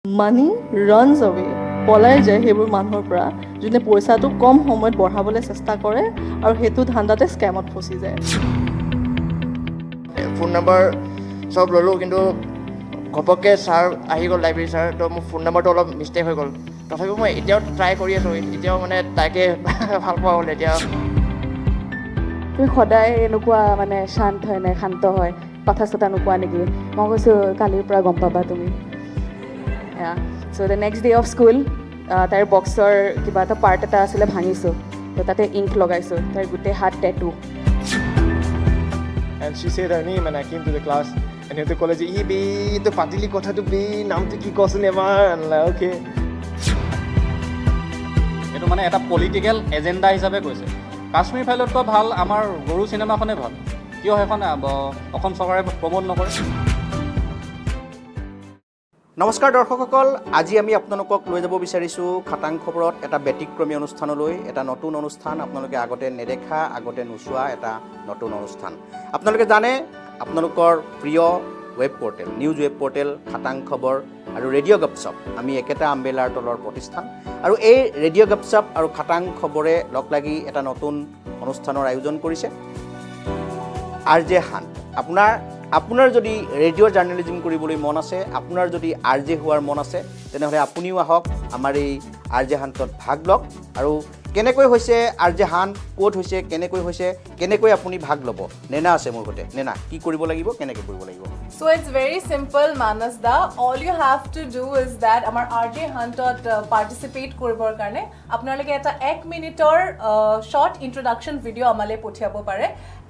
Money runs away. পলাই যায় সেইবোৰ মানুহৰ পৰা যোনে পইচাটো কম সময়ত বঢ়াবলৈ চেষ্টা কৰে আৰু হেতু ধান্দাতে স্কেমত ফচি যায়। ফোন নম্বৰ সব ল'লোঁ কিন্তু ঘপককৈ ছাৰ আহি গ'ল লাইব্ৰেৰী ছাৰ তো মোৰ ফোন নম্বৰটো অলপ মিষ্টেক হৈ গ'ল তথাপিও মই এতিয়াও ট্ৰাই কৰি আছোঁ এতিয়াও মানে তাকে ভাল পোৱা হ'ল এতিয়া তুমি সদায় এনেকুৱা মানে শান্ত হয় কথা চথা নোকোৱা নেকি মই কৈছোঁ কালিৰ পৰা গম পাবা তুমি চ' the next day of school তাইৰ বক্সৰ কিবা এটা পাৰ্ট এটা আছিলে ভাঙিছোঁ তো তাতে ইংক লগাইছোঁ তাইৰ গোটেই হাত টেটু And she said her name and I came to the class and he called me, "Hey, be the patili kotha to be naam to ki kosun ebar." And like, okay. এটো মানে এটা political agenda হিচাপে কৈছে কাশ্মীৰ ফাইলতকৈ ভাল আমাৰ গৰু চিনেমাখনে ভাল কিয় সেইখন অসম চৰকাৰে প্ৰমোট নকৰে নমস্কাৰ দৰ্শকসকল আজি আমি আপোনালোকক লৈ যাব বিচাৰিছোঁ খাটাং খবৰত এটা ব্যতিক্ৰমী অনুষ্ঠানলৈ এটা নতুন অনুষ্ঠান আপোনালোকে আগতে নেদেখা আগতে নোচোৱা এটা নতুন অনুষ্ঠান আপোনালোকে জানে আপোনালোকৰ প্ৰিয় web portal news web portal খাটাং খবৰ আৰু ৰেডিঅ' গপশ্বপ আমি একেটা আমবেলাৰ তলৰ প্ৰতিষ্ঠান আৰু এই ৰেডিঅ' গপশ্বপ আৰু খাটাং খবৰে লগ লাগি এটা নতুন অনুষ্ঠানৰ আয়োজন কৰিছে আৰজে হান আপোনাৰ যদি ৰেডিঅ' জাৰ্নেলিজম কৰিবলৈ মন আছে আপোনাৰ যদি আৰজে হোৱাৰ মন আছে তেনেহ'লে আপুনিও আহক আমাৰ এই আৰজে হান্তত ভাগ লওক আৰু কেনেকৈ হৈছে আৰজে হান ক'ত হৈছে কেনেকৈ আপুনি ভাগ ল'ব নেনা আছে মোৰ সৈতে নেনা কি কৰিব লাগিব কেনেকৈ কৰিব লাগিব So it's very simple Manas da all you have to do is that amar RJ Huntot participate koribor karone apnalage eta 1 minutor short introduction video amale pothiabo pare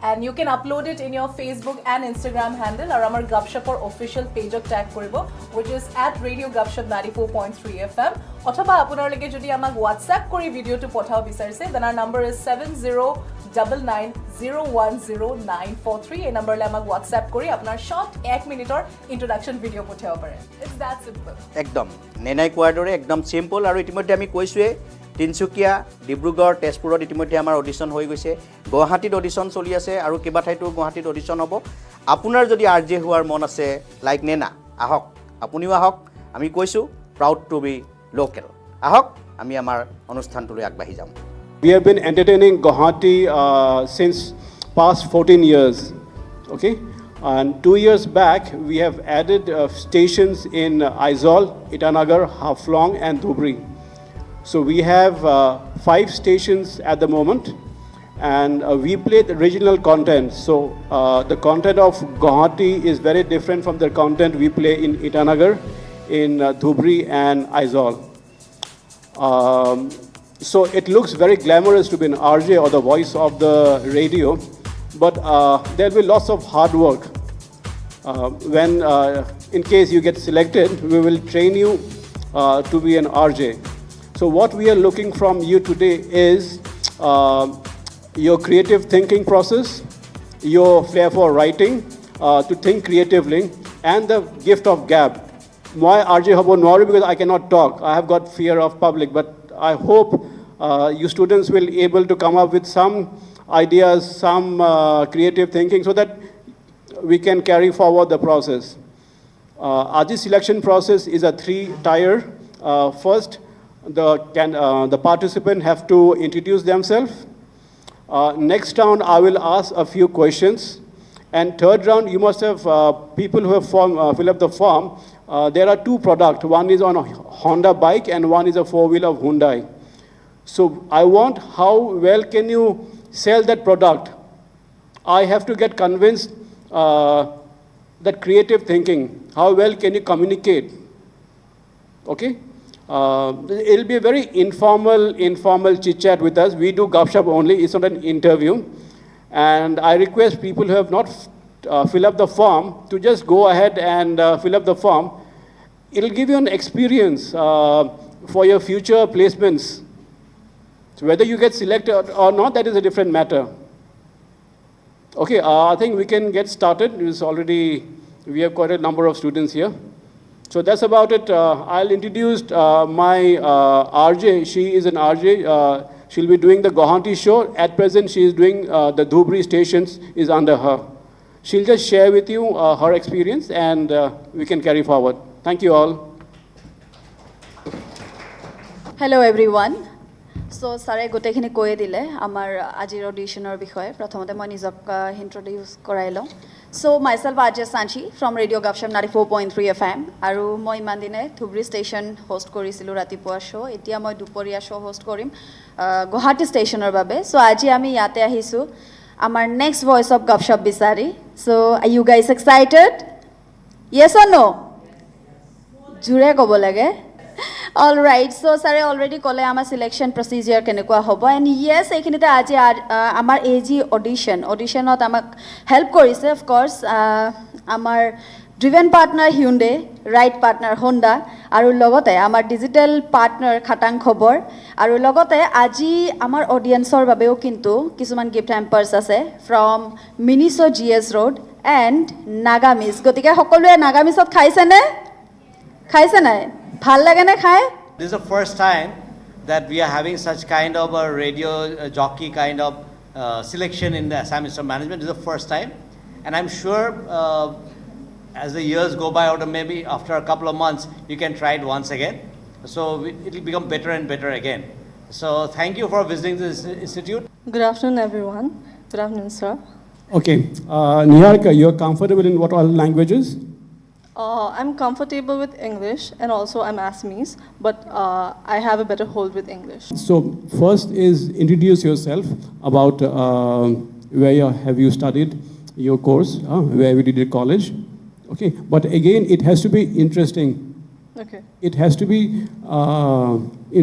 and you can upload it in your Facebook and Instagram handle or amar GupShup-or official page ok tag koribo which is @radio GupShup 94.3 FM othoba apnalage jodi amak WhatsApp kori video to pothao bisarise then our number is 7099010943 এই নম্বৰলৈ আমাক WhatsApp কৰি আপোনাৰ short 1 মিনিটৰ ইন্ট্ৰোডাকচন video পঠিয়াব পাৰে it's that simple একদম নেনাই কোৱাৰ দৰে একদম সিম্পল আৰু ইতিমধ্যে আমি কৈছোৱে তিনচুকীয়া ডিব্ৰুগড় তেজপুৰত ইতিমধ্যে আমাৰ অডিশ্যন হৈ গৈছে গুৱাহাটীত অডিশ্যন চলি আছে আৰু কিবা ঠাইতো গুৱাহাটীত অডিশ্যন হ'ব আপোনাৰ যদি আৰজে হোৱাৰ মন আছে লাইক নেনা আহক আপুনিও আহক আমি কৈছোঁ প্ৰাউড টু বি লোকেল আহক আমি আমাৰ অনুষ্ঠানটোলৈ আগবাঢ়ি যাম We have been entertaining Guwahati since past 14 years, okay? And 2 years back, we have added stations in Aizawl, Itanagar, Haflong and Dhubri. So we have 5 stations at the moment and we play the regional content. So the content of Guwahati is very different from the content we play in Itanagar, in Dhubri and Aizawl. So it looks very glamorous to be an RJ or the voice of the radio, but there'll be lots of hard work. When, in case you get selected, we will train you to be an RJ. So what we are looking from you today is your creative thinking process, your flair for writing, to think creatively, and the gift of gab. My RJ hobo nori because I cannot talk. I have got fear of public, but I hope you students will be able to come up with some ideas, some creative thinking so that we can carry forward the process. RJ selection process is a 3-tier. First, the participant have to introduce themselves. Next round, I will ask a few questions. And third round, you must have people who have fill up the form. There are 2 products. One is on a Honda bike and one is a 4-wheeler of Hyundai. So I want how well can you sell that product. I have to get convinced that creative thinking, how well can you communicate. Okay? It'll be a very informal chit-chat with us. We do GupShup only. It's not an interview. And I request people who have not fill up the form to just go ahead and fill up the form. It'll give you an experience for your future placements. So whether you get selected or not, that is a different matter. Okay, I think we can get started. We have quite a number of students here. So that's about it. I'll introduce my RJ. She is an RJ. She'll be doing the Guwahati show. At present, she is doing the Dhubri stations is under her. She'll just share with you her experience and we can carry forward. Thank you all. Hello' everyone চ' ছাৰে গোটেইখিনি কৈয়ে দিলে আমাৰ আজিৰ অডিশ্যনৰ বিষয়ে প্ৰথমতে মই নিজক ইণ্ট্ৰডিউচ কৰাই লওঁ চ' মাইছেল্ফ আৰ্জে Sanchi from radio' GupShup 94.3 FM আৰু মই ইমান দিনে ধুবুৰী ষ্টেচন হোষ্ট কৰিছিলোঁ ৰাতিপুৱা শ্ব' এতিয়া মই দুপৰীয়া শ্ব' হোষ্ট কৰিম গুৱাহাটী ষ্টেচনৰ বাবে চ' আজি আমি ইয়াতে আহিছোঁ আমাৰ নেক্সট ভইচ অফ GupShup বিচাৰি so' you guys excited yes or no' জোৰে ক'ব লাগে অল ৰাইট চ' ছাৰে অলৰেডি ক'লে আমাৰ চিলেকশ্যন প্ৰচিজিয়াৰ কেনেকুৱা হ'ব এণ্ড য়েছ এইখিনিতে আজি আমাৰ এই যি অডিশ্যনত আমাক হেল্প কৰিছে অফক'ৰ্ছ আমাৰ driven partner Hyundai right partner Honda আৰু লগতে আমাৰ ডিজিটেল পাৰ্টনাৰ খাটাং খবৰ আৰু লগতে আজি আমাৰ অডিয়েঞ্চৰ বাবেও কিন্তু কিছুমান গিফ্ট হেম্পাৰ্ছ আছে from Miniso GS road and Nagamese গতিকে সকলোৱে নাগামিজত খাইছে নাই ভাল লাগে নে খাই This is the first time that we are having such kind of a radio jockey kind of selection in the Assam Institute of Management. This is the first time, and I'm sure as the years go by, or maybe after a couple of months, you can try it once again. So it will become better and better again. So thank you for visiting this institute. Good afternoon, everyone. Good afternoon, sir. Okay, Niharika, you're comfortable in what all languages? I'm comfortable with English and also I'm Assamese, but I have a better hold with English. So first is introduce yourself about where have you studied your course, where you did your college. Okay, but again, it has to be interesting. Okay. It has to be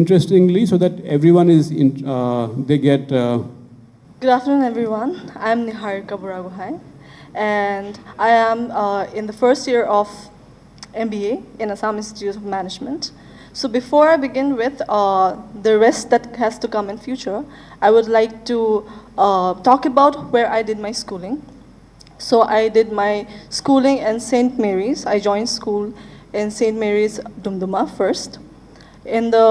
interestingly so that everyone is they get. Good afternoon, everyone. I'm Niharika Buraguhai, and I am in the first year of MBA in Assam Institute of Management. So before I begin with the rest that has to come in future, I would like to talk about where I did my schooling. So I did my schooling in St. Mary's. I joined school in St. Mary's, Dumduma first. In the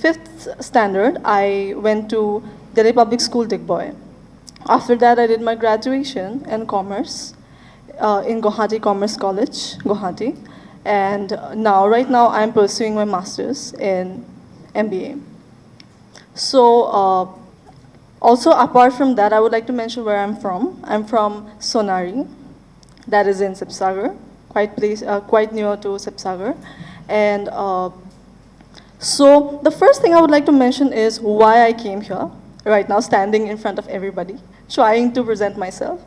5th standard, I went to Delhi Public School, Digboy. After that, I did my graduation in commerce in Guwahati Commerce College, Guwahati. And right now, I'm pursuing my master's in MBA. So also apart from that, I would like to mention where I'm from. I'm from Sonari, that is in Sibsagar, quite near to Sibsagar. And so the first thing I would like to mention is why I came here, right now standing in front of everybody, trying to present myself.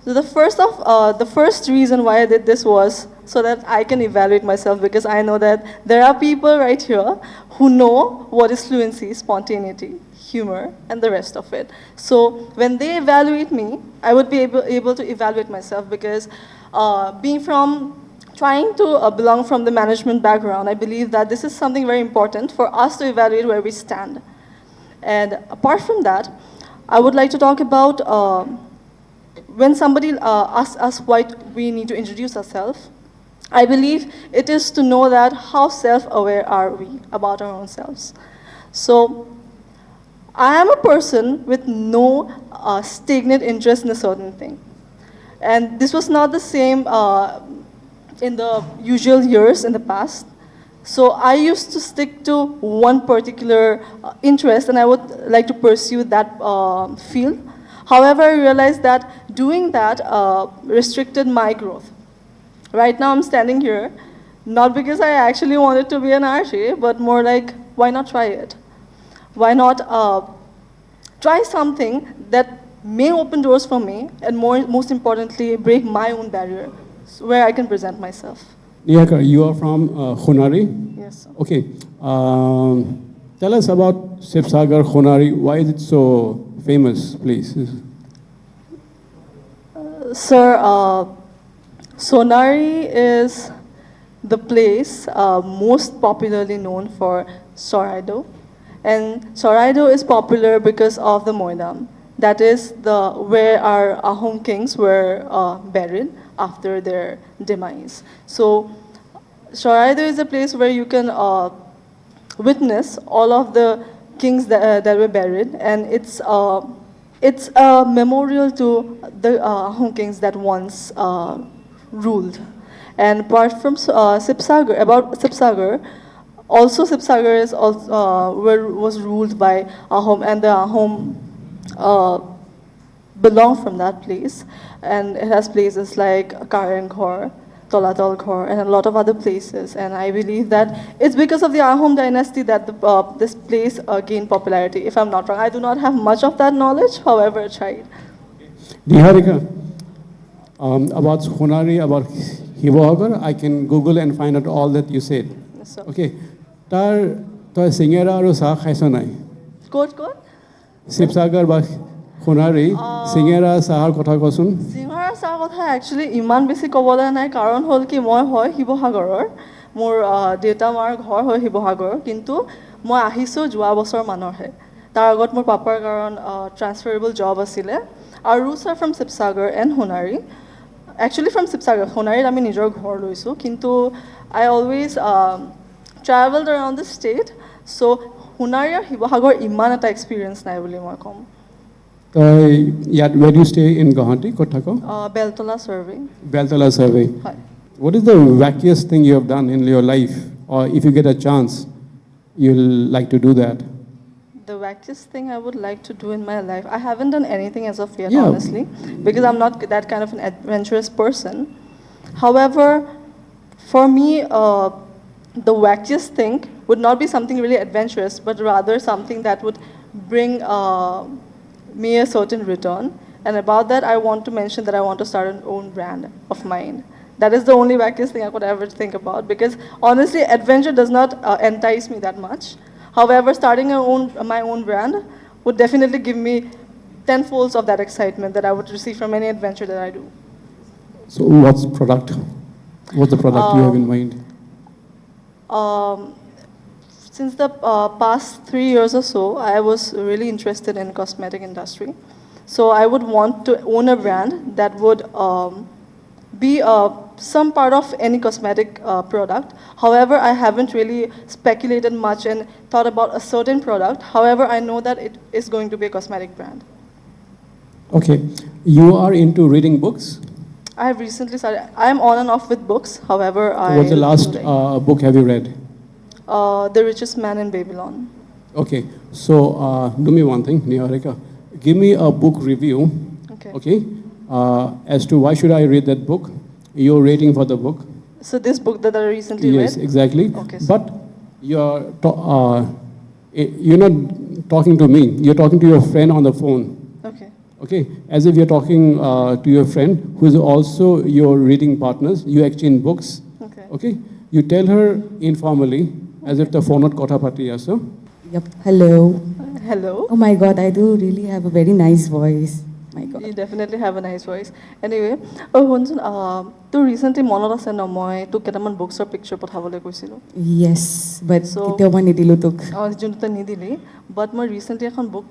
So the first reason why I did this was so that I can evaluate myself, because I know that there are people right here who know what is fluency, spontaneity, humor, and the rest of it. So when they evaluate me, I would be able to evaluate myself, because trying to belong from the management background, I believe that this is something very important for us to evaluate where we stand. And apart from that, I would like to talk about when somebody asks us why we need to introduce ourselves. I believe it is to know that how self-aware are we about our own selves. So I am a person with no stagnant interest in a certain thing. And this was not the same in the usual years in the past. So I used to stick to one particular interest, and I would like to pursue that field. However, I realized that doing that restricted my growth. Right now, I'm standing here, not because I actually wanted to be an RJ, but more like, why not try it? Why not try something that may open doors for me, and most importantly, break my own barrier, where I can present myself. Niharika, you are from Khonari? Yes, sir. Okay. Tell us about Sibsagar, Khonari. Why is it so famous, please? Sir, Sonari is the place most popularly known for Soraido. And Soraido is popular because of the Moidam. That is where our Ahom kings were buried after their demise. So Soraido is a place where you can witness all of the kings that were buried, and it's a memorial to the Ahom kings that once ruled. And apart from Sibsagar, Also, Sibsagar is also, was ruled by Ahom, and the Ahom belong from that place, and it has places like Karanghor, Tolatal Ghor, and a lot of other places. And I believe that it's because of the Ahom dynasty that this place gained popularity. If I'm not wrong, I do not have much of that knowledge. However, I tried. Niharika, about Honari, about Hivohagar, I can Google and find out all that you said. Yes, sir. Okay. Tar toy singera aru sa khaiso nai. Good. Sibsagar ba Honari singera sahar kotha kosun. সিংহৰা চাহ কথা actually ইমান বেছি ক'বলৈ নাই, কাৰণ হ'ল কি মই হয় শিৱসাগৰৰ, মোৰ দেউতা মাৰ ঘৰ হয় শিৱসাগৰ, কিন্তু মই আহিছোঁ যোৱা বছৰ মানৰহে। তাৰ আগত মোৰ পাপাৰ কাৰণ ট্ৰান্সফাৰেবল জব আছিলে। আৰু roots are from Sivasagar and Sonari. Actually from Sivasagar, সোণাৰীত আমি নিজৰ ঘৰ লৈছোঁ, কিন্তু I always travelled around the state, so' Sonari আৰু শিৱসাগৰ ইমান এটা এক্সপিৰিয়েঞ্চ নাই বুলি মই ক'ম। Where do you stay in Guwahati, Kotthako? Beltola survey. Beltola survey. Hi. What is the wackiest thing you have done in your life? Or if you get a chance, you'll like to do that? The wackiest thing I would like to do in my life, I haven't done anything as of yet, Yeah. honestly, because I'm not that kind of an adventurous person. However, for me, the wackiest thing would not be something really adventurous, but rather something that would bring me a certain return. And about that, I want to mention that I want to start an own brand of mine. That is the only wackiest thing I could ever think about, because honestly, adventure does not entice me that much. However, starting my own brand would definitely give me tenfolds of that excitement that I would receive from any adventure that I do. So what's the product? What's the product you have in mind? Since the past 3 years or so, I was really interested in cosmetic industry. So I would want to own a brand that would be some part of any cosmetic product. However, I haven't really speculated much and thought about a certain product. However, I know that it is going to be a cosmetic brand. Okay. You are into reading books? I have recently started. I am on and off with books. However, What's the last book have you read? The Richest Man in Babylon. Okay. So do me one thing, Niharika. Give me a book review. Okay. As to why should I read that book? Your rating for the book. So this book that I recently read? Yes, exactly. Okay, but you're not talking to me. You're talking to your friend on the phone. Okay. Okay. As if you're talking to your friend who is also your reading partners. You exchange books. Okay. Okay. You tell her informally, as if the phone not kotha pati aso. Yep. Hello. Hello. Oh my God, I do really have a very nice voice. My God. You definitely have a nice voice. Anyway, শুনচোন, তোৰ recently মনত আছে ন মই তোক কেইটামান বুকছৰ picture পঠাবলৈ কৈছিলোঁ? Yes, but So- কেতিয়াও মই নিদিলোঁ তোক। যোনটো তই নিদিলি, বাট মই ৰিচেণ্টলি এখন বুক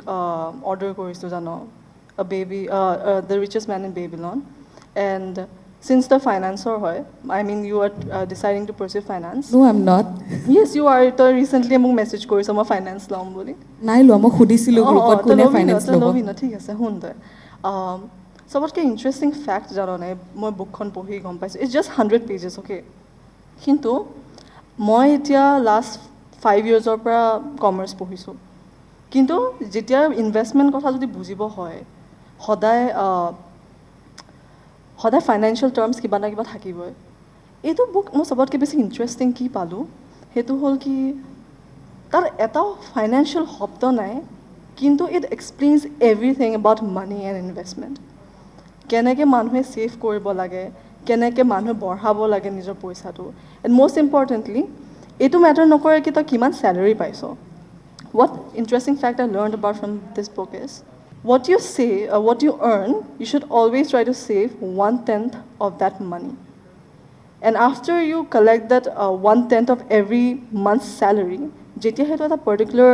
অৰ্ডাৰ কৰিছোঁ জানো, the richest man in Babylon. And since তই ফাইনেন্সৰ হয়, I mean you are deciding to pursue finance. No, I'm not. Yes, you are. তই ৰিচেণ্টলি মোক মেছেজ কৰিছ মই ফাইনেন্স ল'ম বুলি। নাই লোৱা, মই সুধিছিলোঁ গ্ৰুপত কোনে ফাইনেন্স ল'ব। ল'বি ন, ঠিক আছে, শুন তই। চবতকৈ ইণ্টাৰেষ্টিং ফেক্ট জাননে, মই বুকখন পঢ়ি গম পাইছোঁ, ইটছ জাষ্ট 100 pages, অ'কে। কিন্তু মই এতিয়া লাষ্ট 5 yearsৰ পৰা কমাৰ্চ পঢ়িছোঁ, কিন্তু যেতিয়া ইনভেষ্টমেণ্ট কথা যদি বুজিব হয়, সদায় ফাইনেন্সিয়েল টাৰ্মছ কিবা না কিবা থাকিবই। এইটো বুক মই চবতকৈ বেছি ইণ্টাৰেষ্টিং কি পালোঁ, সেইটো হ'ল কি তাত এটাও ফাইনেন্সিয়েল শব্দ নাই, কিন্তু it explains everything about money and investment. কেনেকৈ মানুহে ছেভ কৰিব লাগে, কেনেকৈ মানুহে বঢ়াব লাগে নিজৰ পইচাটো, এণ্ড মষ্ট ইম্পৰ্টেণ্টলি এইটো মেটাৰ নকৰে কি তই কিমান চেলাৰী পাইছ। What interesting fact I learned about from this book is, what you earn, you should always try to save 1/10 of that money. And after you collect that 1/10 of every month's salary, যেতিয়া সেইটো এটা particular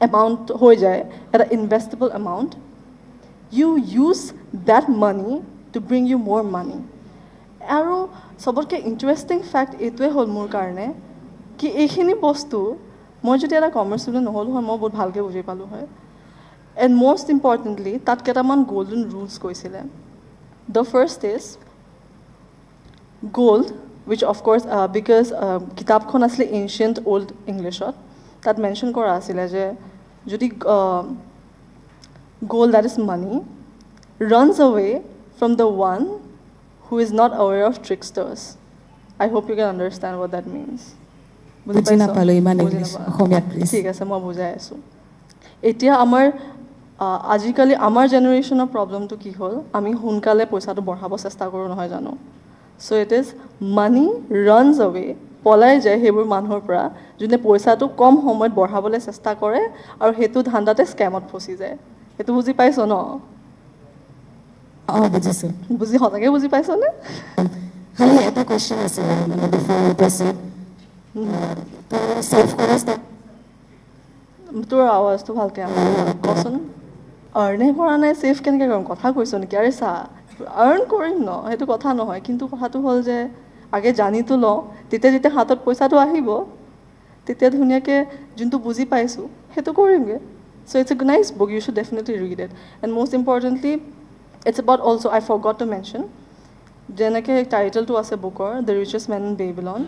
amount হৈ যায়, এটা investable amount, you use that money to bring you more money. আৰু চবতকৈ interesting fact এইটোৱে হ'ল মোৰ কাৰণে কি এইখিনি বস্তু মই যদি এটা কমাৰ্চ ষ্টুডেণ্ট নহ'লো হয়, মই বহুত ভালকৈ বুজি পালোঁ হয়। এণ্ড মষ্ট ইম্পৰ্টেণ্টলি তাত কেইটামান গ'ল্ডেন ৰুলছ কৈছিলে। The first is gold which of course because কিতাপখন আছিলে ancient old Englishত তাত মেনশ্যন কৰা আছিলে যে যদি goal that is money runs away from the one who is not aware of tricksters. I hope you can understand what that means. বুজি নাপালো ইমান English অসমীয়াত প্লিজ ঠিক আছে মই বুজাই আছোঁ এতিয়া আমাৰ আজিকালি আমাৰ জেনেৰেশ্যনৰ প্ৰব্লেমটো কি হ'ল আমি সোনকালে পইচাটো বঢ়াব চেষ্টা কৰোঁ নহয় জানো চ' ইট ইজ মানি ৰানছ অৱে পলাই যায় সেইবোৰ মানুহৰ পৰা যোনে পইচাটো কম সময়ত বঢ়াবলৈ চেষ্টা কৰে আৰু সেইটো ধান্দাতে স্কেমত ফচি যায় সেইটো বুজি পাইছ ন অঁ বুজিছোঁ বুজি সঁচাকৈ বুজি পাইছনে খালি এটা কুৱেশ্যন আছে মানে বিফৰ প্ৰচিড ছেভ কৰা তোৰ আৱাজটো ভালকৈ আহা কচোন আৰ্ণে কৰা নাই ছেভ কেনেকৈ কৰিম কথা কৈছ নেকি আৰে চা আৰ্ণ কৰিম ন সেইটো কথা নহয় কিন্তু কথাটো হ'ল যে আগে জানিতো লওঁ তেতিয়া যেতিয়া হাতত পইচাটো আহিব তেতিয়া ধুনীয়াকৈ যোনটো বুজি পাইছোঁ সেইটো কৰিমগৈ so' it's a nice book you should definitely read it and most importantly it's about also' I forgot to mention যেনেকৈ টাইটেলটো আছে বুকৰ the richest man in Babylon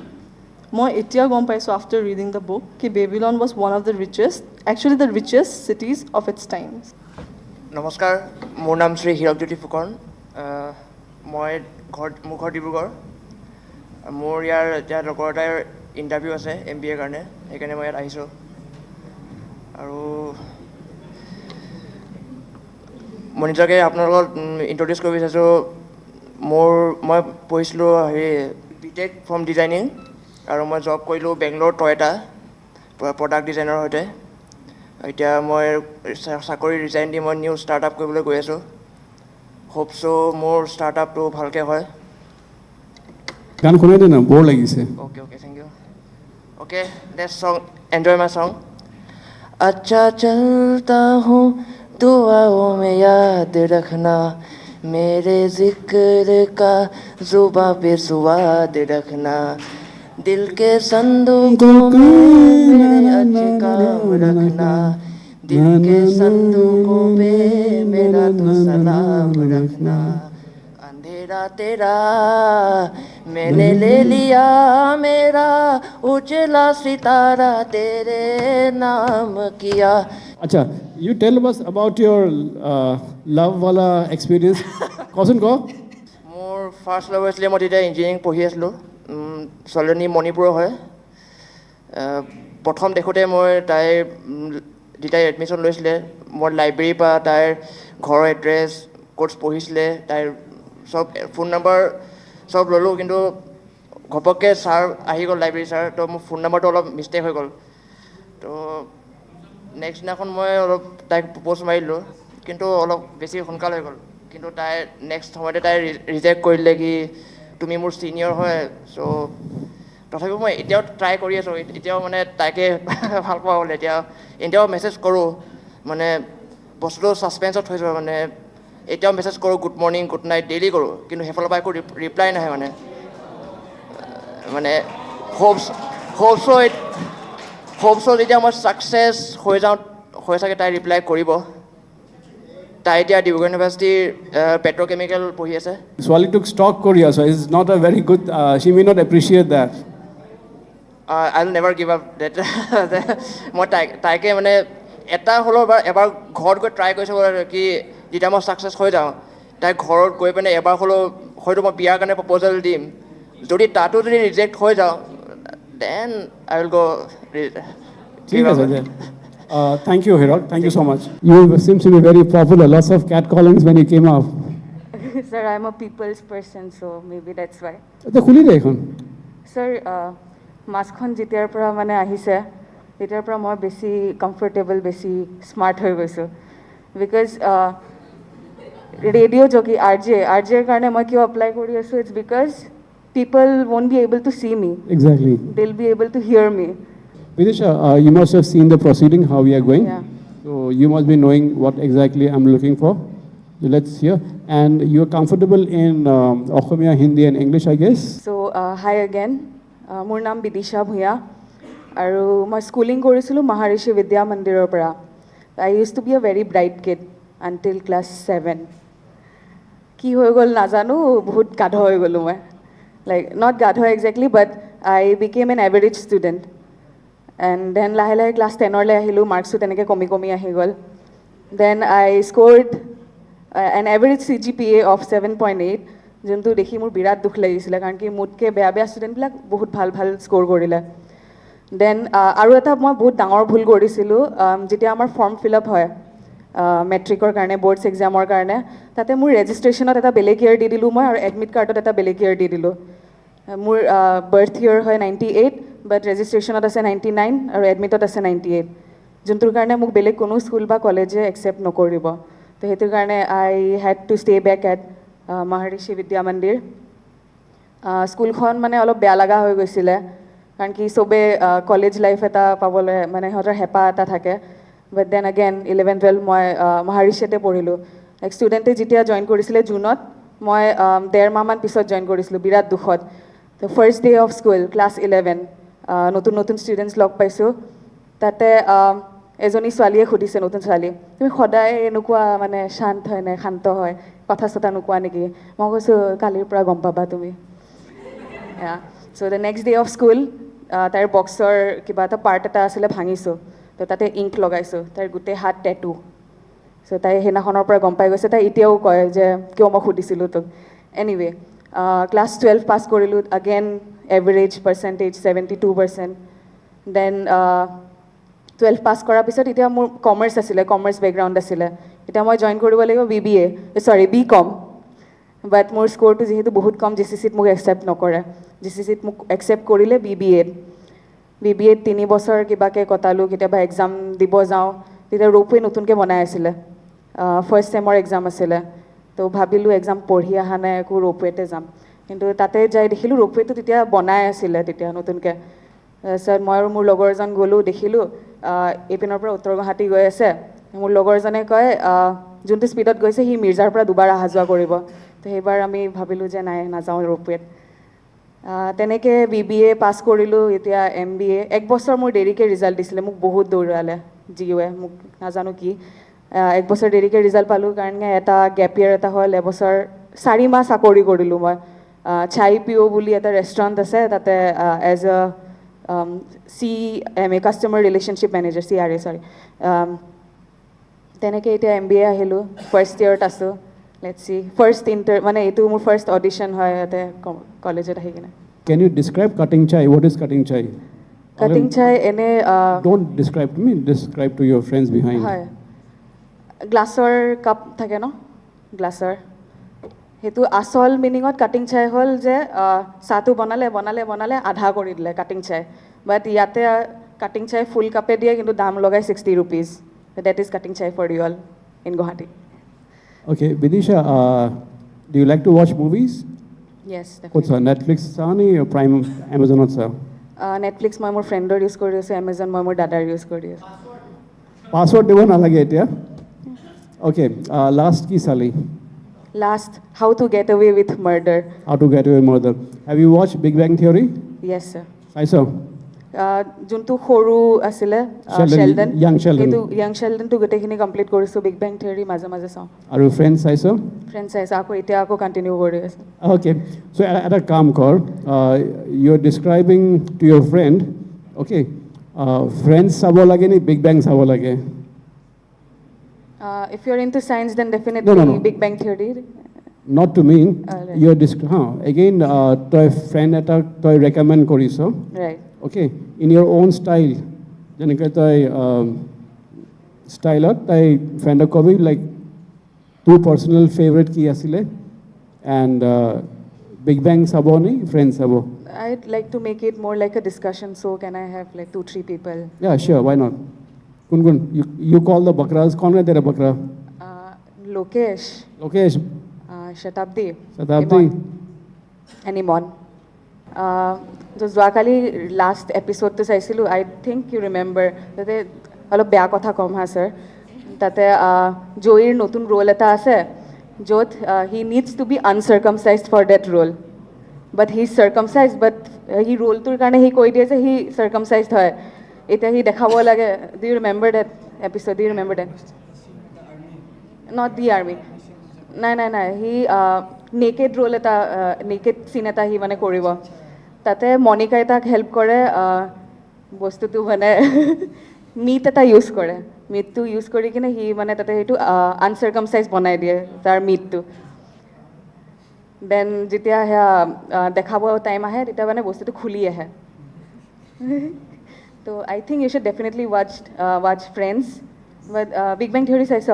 মই এতিয়া গম পাইছোঁ আফটাৰ ৰিডিং দ্য বুক কি Babylon was one of the richest actually the richest cities of its times নমস্কাৰ মোৰ নাম শ্ৰী হীৰকজ্যোতি ফুকন মোৰ ঘৰ ডিব্ৰুগড় মোৰ ইয়াৰ এতিয়া লগৰ এটাৰ ইণ্টাৰভিউ আছে MBA কাৰণে সেইকাৰণে মই ইয়াত আহিছোঁ আৰু মই নিজকে আপোনালোকক ইণ্ট্ৰডিউচ কৰিব বিচাৰিছোঁ মই পঢ়িছিলোঁ BTech ফ্ৰম ডিজাইনিং আৰু মই জব কৰিলোঁ বেংগলোৰ টয়টা প্ৰডাক্ট ডিজাইনৰ সৈতে এতিয়া মই চাকৰি ৰিজাইন দি মই নিউ ষ্টাৰ্ট আপ কৰিবলৈ গৈ আছোঁ হোপ চ' মোৰ ষ্টাৰ্ট আপটো ভালকৈ হয় গান শুনাই দে না বৰ লাগিছে okay thank you okay let's song enjoy my song अच्छा चलता हूँ दुआओं में याद रखना मेरे जिक्र का जुबां पे स्वाद रखना दिल के संदूकों में मेरे अच्छे काम रखना दिल के संदूकों पे मेरा तो सलाम रखना अंधेरा तेरा मैंने ले लिया मेरा उजला सितारा तेरे नाम किया আচ্ছা you tell us about your love wala experience কচোন ক মোৰ ফাৰ্ষ্ট লাভ হৈছিলে মই তেতিয়া ইঞ্জিনিয়াৰিং পঢ়ি আছিলোঁ ছোৱালীজনী মণিপুৰৰ হয় প্ৰথম দেখোঁতে মই তাইৰ যেতিয়া এডমিশ্যন লৈছিলে মই লাইব্ৰেৰীৰ পৰা তাইৰ ঘৰৰ এড্ৰেছ ক'ৰ্চ পঢ়িছিলে তাইৰ চব ফোন নম্বৰ চব ল'লোঁ কিন্তু ঘপককৈ ছাৰ আহি গ'ল লাইব্ৰেৰী ছাৰ তো মোৰ ফোন নম্বৰটো অলপ মিষ্টেক হৈ গ'ল তো নেক্সট দিনাখন মই অলপ তাইক প্ৰপ'জ মাৰিলোঁ কিন্তু অলপ বেছি সোনকাল হৈ গ'ল কিন্তু তাই নেক্সট সময়তে তাই ৰিজেক্ট কৰিলে কি তুমি মোৰ ছিনিয়ৰ হয় চ' তথাপিও মই এতিয়াও ট্ৰাই কৰি আছোঁ এতিয়াও মানে তাইকে ভাল পোৱা হ'ল এতিয়াও মেছেজ কৰোঁ মানে বস্তুটো ছাছপেঞ্চত থৈছোঁ মানে এতিয়াও মেছেজ কৰোঁ good morning good night daily কৰোঁ কিন্তু সেইফালৰ পৰা একো ৰিপ্লাই নাহে মানে হোপছ যেতিয়া মই ছাকচেছ হৈ চাগে তাই ৰিপ্লাই কৰিব তাই এতিয়া ডিব্ৰুগড় ইউনিভাৰ্চিটিৰ পেট্ৰ'কেমিকেল পঢ়ি আছে ছোৱালীটোক ষ্টক কৰি আছো is not a very good she may not appreciate that I will never give up that মই তাইকে মানে এটা হ'লেও এবাৰ ঘৰত গৈ ট্ৰাই কৰিছোঁ কি যেতিয়া মই ছাকচেছ হৈ যাওঁ তাই ঘৰত গৈ পিনে এবাৰ হ'লেও হয়তো মই বিয়াৰ কাৰণে প্ৰপ'জেল দিম যদি তাতো যদি ৰিজেক্ট হৈ যাওঁ দেন আই উইল গ' ঠিক আছে দে thank you Hirok thank you so much you seem to be very popular lots of catcallings when you came up sir I'm a people's person so maybe that's why তে খুলি দে এখন sir মাছখন যেতিয়াৰ পৰা মানে আহিছে তেতিয়াৰ পৰা মই বেছি কমফৰ্টেবল বেছি স্মাৰ্ট হৈ গৈছোঁ বিকজ ৰেডিঅ' জকি আৰ জেৰ কাৰণে মই কিয় এপ্লাই কৰি আছোঁ it's because people won't be able to see me exactly they'll be able to hear me Vidisha, you must have seen the proceeding, how we are going. Yeah. So you must be knowing what exactly I'm looking for. So let's hear. And you're comfortable in Okhomia, Hindi and English, I guess? so hi again মোৰ নাম বিদিশা ভূঞা আৰু মই schooling কৰিছিলোঁ মহাৰিষি বিদ্যা মন্দিৰৰ পৰা I used to be a very bright kid until class 7 কি হৈ গ'ল নাজানো বহুত গাধ হৈ গ'লোঁ মই like not gadho exactly, but I became an average student. And then lahe lahe class 10 le ahilu, marks to teneke komi komi ahi gol. Then I scored an average CGPA of 7.8, যোনটো দেখি মোৰ বিৰাট দুখ লাগিছিলে কাৰণ কি মোতকৈ বেয়া বেয়া ষ্টুডেণ্টবিলাক বহুত ভাল ভাল স্ক'ৰ কৰিলে। দেন আৰু এটা মই বহুত ডাঙৰ ভুল কৰিছিলোঁ, যেতিয়া আমাৰ ফৰ্ম ফিল আপ হয় মেট্ৰিকৰ কাৰণে, বৰ্ডছ এক্সামৰ কাৰণে, তাতে মোৰ ৰেজিষ্ট্ৰেশ্যনত এটা বেলেগ ইয়েৰ দি দিলোঁ মই, আৰু এডমিট কাৰ্ডত এটা বেলেগ ইয়েৰ দি দিলোঁ। মোৰ বাৰ্থ ইয়েৰ হয় 98, বাট ৰেজিষ্ট্ৰেশ্যনত আছে 99 আৰু এডমিটত আছে 98, যোনটোৰ কাৰণে মোক বেলেগ কোনো স্কুল বা কলেজে একচেপ্ট নকৰিব। তো সেইটোৰ কাৰণে I had to stay back at Maharishi Vidya Mandir. স্কুলখন মানে অলপ বেয়া লগা হৈ গৈছিলে কাৰণ কি চবে কলেজ লাইফ এটা পাবলৈ মানে সিহঁতৰ হেঁপাহ এটা থাকে। বাট দেন এগেইন 11-12 মই মহাৰিষিতে পঢ়িলোঁ। লাইক ষ্টুডেণ্টে যেতিয়া জইন কৰিছিলে জুনত, মই 1.5 মাহমান পিছত জইন কৰিছিলোঁ, বিৰাট দুখত। তো first day of school, class 11, নতুন নতুন ষ্টুডেণ্টছ লগ পাইছোঁ। তাতে এজনী ছোৱালীয়ে সুধিছে, নতুন ছোৱালী, তুমি সদায় এনেকুৱা মানে শান্ত হয় নে শান্ত হয়, কথা চথা নোকোৱা নেকি? মই কৈছোঁ কালিৰ পৰা গম পাবা তুমি। চ' the next day of school তাইৰ বক্সৰ কিবা এটা পাৰ্ট এটা আছিলে ভাঙিছোঁ, তো তাতে ইংক লগাইছোঁ, তাইৰ গোটেই হাত টেটু। চ' তাই সেইদিনাখনৰ পৰা গম পাই গৈছে, তাই এতিয়াও কয় যে কিয় মই সুধিছিলোঁ তোক। এনিৱে ক্লাছ 12 পাছ কৰিলোঁ, আগেইন এভাৰেজ পাৰ্চেণ্টেজ 72%। দেন 12 পাছ কৰাৰ পিছত এতিয়া মোৰ কমাৰ্চ আছিলে, কমাৰ্চ বেকগ্ৰাউণ্ড আছিলে। এতিয়া মই জইন কৰিব লাগিব BCom, বাট মোৰ স্ক'ৰটো যিহেতু বহুত কম, GCCত মোক একচেপ্ট নকৰে। GCCত মোক একচেপ্ট কৰিলে BBAত 3 বছৰ কিবাকৈ কটালোঁ। কেতিয়াবা এক্সাম দিব যাওঁ, তেতিয়া ৰোপৱে নতুনকৈ বনাই আছিলে, ফাৰ্ষ্ট ছেমৰ এক্সাম আছিলে। তো ভাবিলোঁ এক্সাম পঢ়ি অহা নাই, একো ৰোপৱেতে যাম। কিন্তু তাতে যাই দেখিলোঁ ৰোপৱেটো তেতিয়া বনাই আছিলে, তেতিয়া নতুনকৈ। তাৰপিছত মই আৰু মোৰ লগৰজন গ'লোঁ, দেখিলোঁ এইপিনৰ পৰা উত্তৰ গুৱাহাটী গৈ আছে। মোৰ লগৰজনে কয় যোনটো স্পীডত গৈছে সি মিৰ্জাৰ পৰা 2বাৰ অহা যোৱা কৰিব। তো সেইবাৰ আমি ভাবিলোঁ যে নাই, নাযাওঁ ৰোপৱেত। তেনেকৈ BBA পাছ কৰিলোঁ। এতিয়া MBA 1 বছৰ মোৰ দেৰিকৈ ৰিজাল্ট দিছিলে, মোক বহুত দৌৰালে GUৱে, মোক নাজানো কি। 1 বছৰ দেৰিকৈ ৰিজাল্ট পালোঁ কাৰণে এটা গেপ ইয়েৰ এটা হ'ল, এবছৰ 4 মাহ চাকৰি কৰিলোঁ মই। চাই পিঅ' বুলি এটা ৰেষ্টুৰেণ্ট আছে, তাতে as a CMA customer relationship manager, CRA চৰি। তেনেকৈ এতিয়া MBA আহিলোঁ, ফাৰ্ষ্ট ইয়েৰত আছোঁ। লেটছ চি, ফাৰ্ষ্ট মানে এইটো মোৰ ফাৰ্ষ্ট অডিশ্যন হয় ইয়াতে কলেজত আহি কিনে। Can you describe cutting chai? What is cutting chai? Cutting চাই এনে Don't describe to me, describe to your friends behind. হয়, গ্লাছৰ কাপ থাকে ন, গ্লাছৰ, সেইটো আচল মিনিঙত কাটিং চাই হ'ল যে চাহটো বনালে বনালে বনালে আধা কৰি দিলে কাটিং চাই। বাট ইয়াতে কাটিং চাই ফুল কাপে দিয়ে, কিন্তু দাম লগাই 60 rupees. That is cutting chai for you all in Guwahati. Okay, Vidisha, do you like to watch movies? Yes, What's definitely. Netflix or Prime, Amazon or so? Netflix মই মোৰ ফ্ৰেণ্ডৰ ইউজ কৰি আছোঁ, Amazon মই মোৰ দাদাৰ ইউজ কৰি আছোঁ। Password দিব নালাগে এতিয়া। Okay, last কি চালি? Last, How to Get Away with Murder. How to Get Away with Murder. Have you watched Big Bang Theory? Yes, sir. চাইছ? যোনটো সৰু আছিলে Sheldon, young Sheldon. সেইটো য়াং শ্বেলডনটো গোটেইখিনি কমপ্লিট কৰিছোঁ। বিগ বেং থিয়ৰী মাজে মাজে চাওঁ। আৰু Friends চাইছ? ফ্ৰেণ্ডছ চাইছোঁ, এতিয়া আকৌ কণ্টিনিউ কৰি আছোঁ। Okay, so এটা কাম কৰ, you're describing to your friend, okay, Friends চাব লাগে নে Big Bang চাব লাগে? If you're into science, then definitely No. Big Bang Theory. Not to mean, Right. you're again, তই friend এটাক তই recommend কৰিছ, Right. okay, in your own style, যেনেকৈ তই ষ্টাইলত তই ফ্ৰেণ্ডক কবি লাইক তোৰ পাৰ্চনেল ফেভৰেট কি আছিলে, and Big Bang চাব নে Friends চাব? I'd like to make it more like a discussion, so can I have like 2-3 people? Yeah, sure, why not? Kun, you call the bakras, kaun hai tera bakra? Lokesh, Lokesh, Shatabdi, Shatabdi. and Imon. তো যোৱাকালি last এপিছডটো চাইছিলোঁ, I think you remember, তাতে অলপ বেয়া কথা ক'ম হা sir, তাতে জয়ীৰ নতুন ৰোল এটা আছে য'ত he needs to be uncircumcised for that role, but he is circumcised, but সি ৰোলটোৰ কাৰণে সি কৈ দিয়ে যে সি চাৰ্কামচাইজড হয়। এতিয়া সি দেখাব লাগে, do you remember that episode, do you remember that? Not the army, নাই, সি নেকেড ৰোল এটা নেকেড চিন এটা সি মানে কৰিব তাতে মনিকাই তাক হেল্প কৰে বস্তুটো মানে মিট এটা ইউজ কৰে মিটটো ইউজ কৰি কিনে সি মানে তাতে সেইটো আনচাৰ্কামচাইজ বনাই দিয়ে তাৰ মিটটো দেন যেতিয়া সেয়া দেখাব টাইম আহে তেতিয়া মানে বস্তুটো খুলি আহে তো I think you should definitely watch Friends but Big Bang Theory চাইছ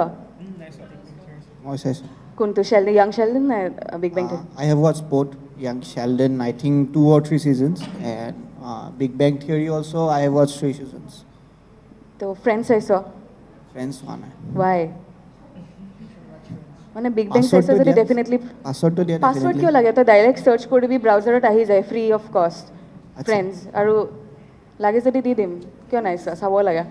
মই চাইছোঁ কোনটো শ্বেল্ডন য়াং শ্বেল্ডন নে Big Bang Theory I have watched both Young Sheldon, I think 2 or 3 seasons, and Big Bang Theory also I have watched 3 seasons. তো friends চাইছ Friends one. Why মানে big বেং চাইছ যদি ডেফিনেটলি পাছৱৰ্ডটো দিয়া পাছৱৰ্ড কিয় লাগে তই ডাইৰেক্ট চাৰ্চ কৰিবি ব্ৰাউজাৰত আহি যায় ফ্ৰী অফ কষ্ট ফ্ৰেণ্ডছ আৰু লাগে যদি দি দিম কিয় নাই চাব লাগে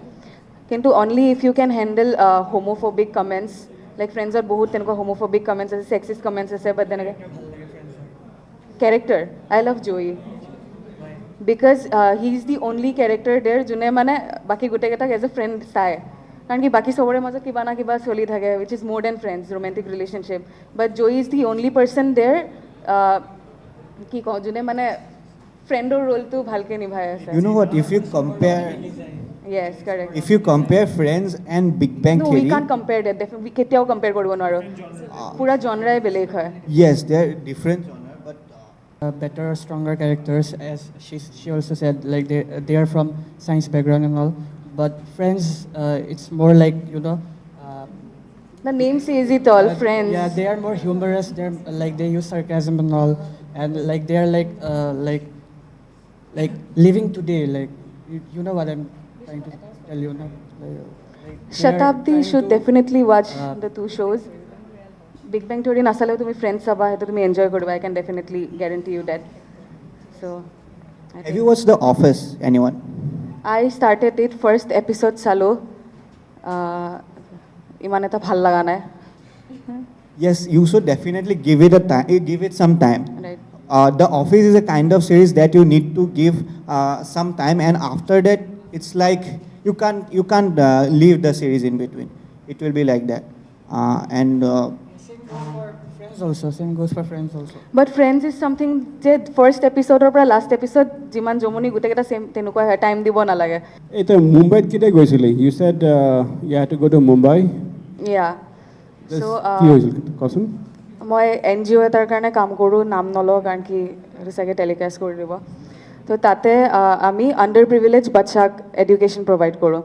কিন্তু অনলি ইফ ইউ কেন হেণ্ডেল হোমোফোবিক কমেণ্টছ লাইক ফ্ৰেণ্ডছত বহুত তেনেকুৱা হোমোফোবিক কমেণ্টছ আছে ছেক্সিষ্ট কমেণ্টছ আছে বাট তেনেকৈ character I love Joyee because he is the only character দেৰ যোনে মানে বাকী গোটেইকেইটাক এজ এ ফ্ৰেণ্ড চায় কাৰণ কি বাকী চবৰে মাজত কিবা না কিবা চলি থাকে which is more than friends romantic relationship but Joyee is the only person there কি কওঁ যোনে মানে ফ্ৰেণ্ডৰ ৰোলটো ভালকৈ নিভাই আছে You know what? If you compare, yes correct if you compare Friends and Big Bang No, we Theory, can't compare that. We কেতিয়াও compare কৰিব নোৱাৰো পুৰা জনৰাই বেলেগ হয় yes, they're different genre, but better, stronger characters, as she also said, like they are from science background and all. But Friends, it's more like the name says it all, friends. Yeah, they are more humorous. They're like they use sarcasm and all, and like they are like living today. Like you know what I'm trying to tell you, no? Shatabdi should definitely watch the two shows. Big Bang Theory nasale tumi friends saba hetu tumi enjoy koriba. I can definitely guarantee you that. So have you watched The Office? Anyone? I started it first episode salo. Iman eta bhal laga nai. Yes, you should definitely give it give it some time. Right. The Office is a kind of series that you need to give some time, and after that, it's like you can't leave the series in between. It will be like that, and. Same goes for Friends also. But Friends is something যে first episode or last episode যিমান জমনি গোটেইকেইটা same তেনেকুৱা হয় time দিব নালাগে এটা মুম্বাইত কেতিয়া গৈছিলি you said you had to go to Mumbai yeah so কি হৈছিল কচোন মই NGO এটাৰ কাৰণে কাম কৰোঁ নাম নলওঁ কাৰণ কি সেইটো চাগে টেলিকাষ্ট কৰি দিব তো তাতে আমি আণ্ডাৰ প্ৰিভিলেজ বাচ্চাক এডুকেশ্যন প্ৰভাইড কৰোঁ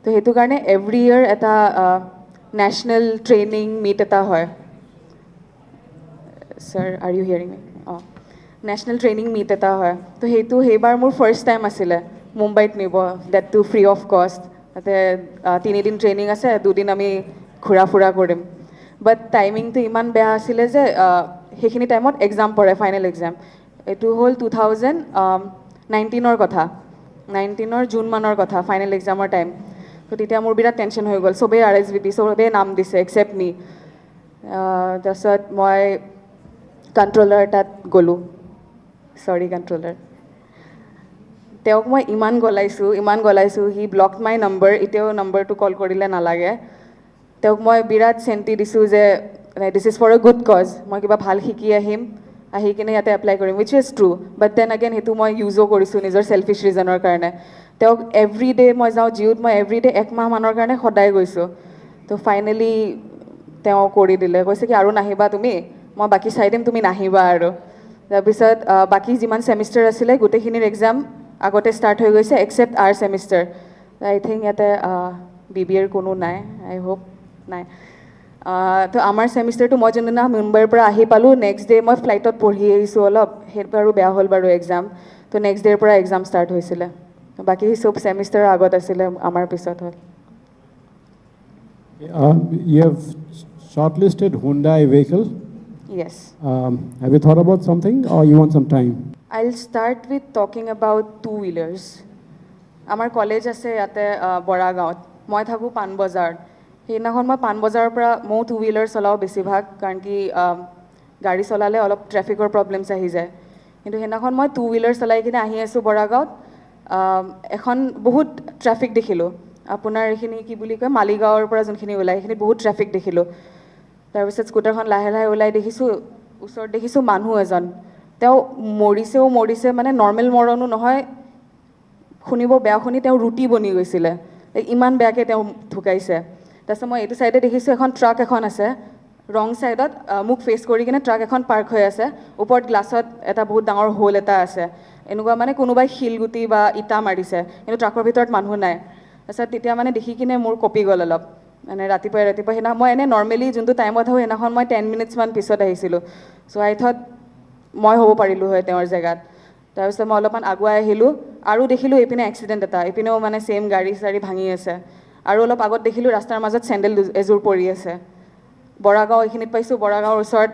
তো সেইটো কাৰণে এভৰি ইয়েৰ এটা নেশ্যনেল ট্ৰেইনিং মিট এটা হয় Sir, are you hearing me? National training meet eta hoy. To hetu hebar mur first time asile. Mumbai t nibo that too free of cost. Ate 3 din training ase 2 din ami khura fura korim. But timing to iman beha asile je hekhini time ot exam pore final exam. Etu hol 2019 or kotha. 19 or June manor kotha final exam or time. To titia mur birat tension hoy gol. Sobe RSVP sobe naam dise except me. Jasat moi controller তাত গ'লোঁ চৰি controller তেওঁক মই ইমান গলাইছোঁ হি block মাই number এতিয়াও নম্বৰটো call কৰিলে নালাগে তেওঁক মই বিৰাট চেণ্টি দিছোঁ যে this is for a good cause মই কিবা ভাল শিকি আহিম আহি কিনে ইয়াতে এপ্লাই কৰিম which is true but then again সেইটো মই ইউজো কৰিছোঁ নিজৰ চেল্ফিছ ৰিজনৰ কাৰণে তেওঁক এভৰি ডে মই যাওঁ জিঅ'ত মই এভৰি ডে 1 মাহমানৰ কাৰণে সদায় গৈছোঁ তো ফাইনেলি তেওঁ কৰি দিলে কৈছে কি আৰু নাহিবা তুমি মই বাকী চাই দিম তুমি নাহিবা আৰু তাৰপিছত বাকী যিমান ছেমিষ্টাৰ আছিলে গোটেইখিনিৰ এক্সাম আগতে ষ্টাৰ্ট হৈ গৈছে except R semester I think ইয়াতে BBAৰ কোনো নাই আই হোপ নাই তো আমাৰ ছেমিষ্টাৰটো মই যোনদিনা মুম্বাইৰ পৰা আহি পালোঁ নেক্সট ডে মই ফ্লাইটত পঢ়ি আহিছোঁ অলপ সেইটো বাৰু বেয়া হ'ল বাৰু এক্সাম তো নেক্সট ডেৰ পৰা এক্সাম ষ্টাৰ্ট হৈছিলে বাকী চব ছেমিষ্টাৰৰ আগত আছিলে আমাৰ পিছত হ'ল You have shortlisted Hyundai vehicle. Yes. Have you thought about something or you want some time? I'll start with talking about two-wheelers. Our college আছে ইয়াতে বৰাগাঁৱত মই থাকোঁ পাণবজাৰত সেইদিনাখন মই পাণবজাৰৰ পৰা মই two-wheeler চলাওঁ বেছিভাগ কাৰণ কি গাড়ী চলালে অলপ ট্ৰেফিকৰ প্ৰব্লেমছ আহি যায় কিন্তু সেইদিনাখন মই two-wheeler চলাই কিনে আহি আছোঁ বৰাগাঁৱত এখন বহুত ট্ৰেফিক দেখিলোঁ আপোনাৰ এইখিনি কি বুলি কয় মালিগাঁৱৰ পৰা যোনখিনি ওলাই সেইখিনি বহুত ট্ৰেফিক দেখিলোঁ তাৰপিছত স্কুটাৰখন লাহে লাহে ওলাই দেখিছোঁ ওচৰত দেখিছোঁ মানুহ এজন তেওঁ মৰিছে মানে নৰ্মেল মৰণো নহয় শুনিব বেয়া শুনি তেওঁ ৰুটি বনি গৈছিলে ইমান বেয়াকৈ তেওঁ ঢুকাইছে তাৰপিছত মই এইটো ছাইডে দেখিছোঁ এখন ট্ৰাক এখন আছে ৰং ছাইডত মোক ফেচ কৰি কিনে ট্ৰাক এখন পাৰ্ক হৈ আছে ওপৰত গ্লাছত এটা বহুত ডাঙৰ হোল এটা আছে এনেকুৱা মানে কোনোবাই শিলগুটি বা ইটা মাৰিছে কিন্তু ট্ৰাকৰ ভিতৰত মানুহ নাই তাৰপিছত তেতিয়া মানে দেখি কিনে মোৰ কঁপি গ'ল অলপ মানে ৰাতিপুৱাই সেইদিনা মই এনেই নৰ্মেলি যোনটো টাইমত আহোঁ সেইদিনাখন মই 10 মিনিটছমান পিছত আহিছিলোঁ চ' আই থট মই হ'ব পাৰিলোঁ হয় তেওঁৰ জেগাত তাৰপিছত মই অলপমান আগুৱাই আহিলোঁ আৰু দেখিলোঁ এইপিনে এক্সিডেণ্ট এটা এইপিনেও মানে ছেইম গাড়ী চাড়ী ভাঙি আছে আৰু অলপ আগত দেখিলোঁ ৰাস্তাৰ মাজত চেণ্ডেল এযোৰ পৰি আছে বৰাগাঁও এইখিনিত পাইছোঁ বৰাগাঁৱৰ ওচৰত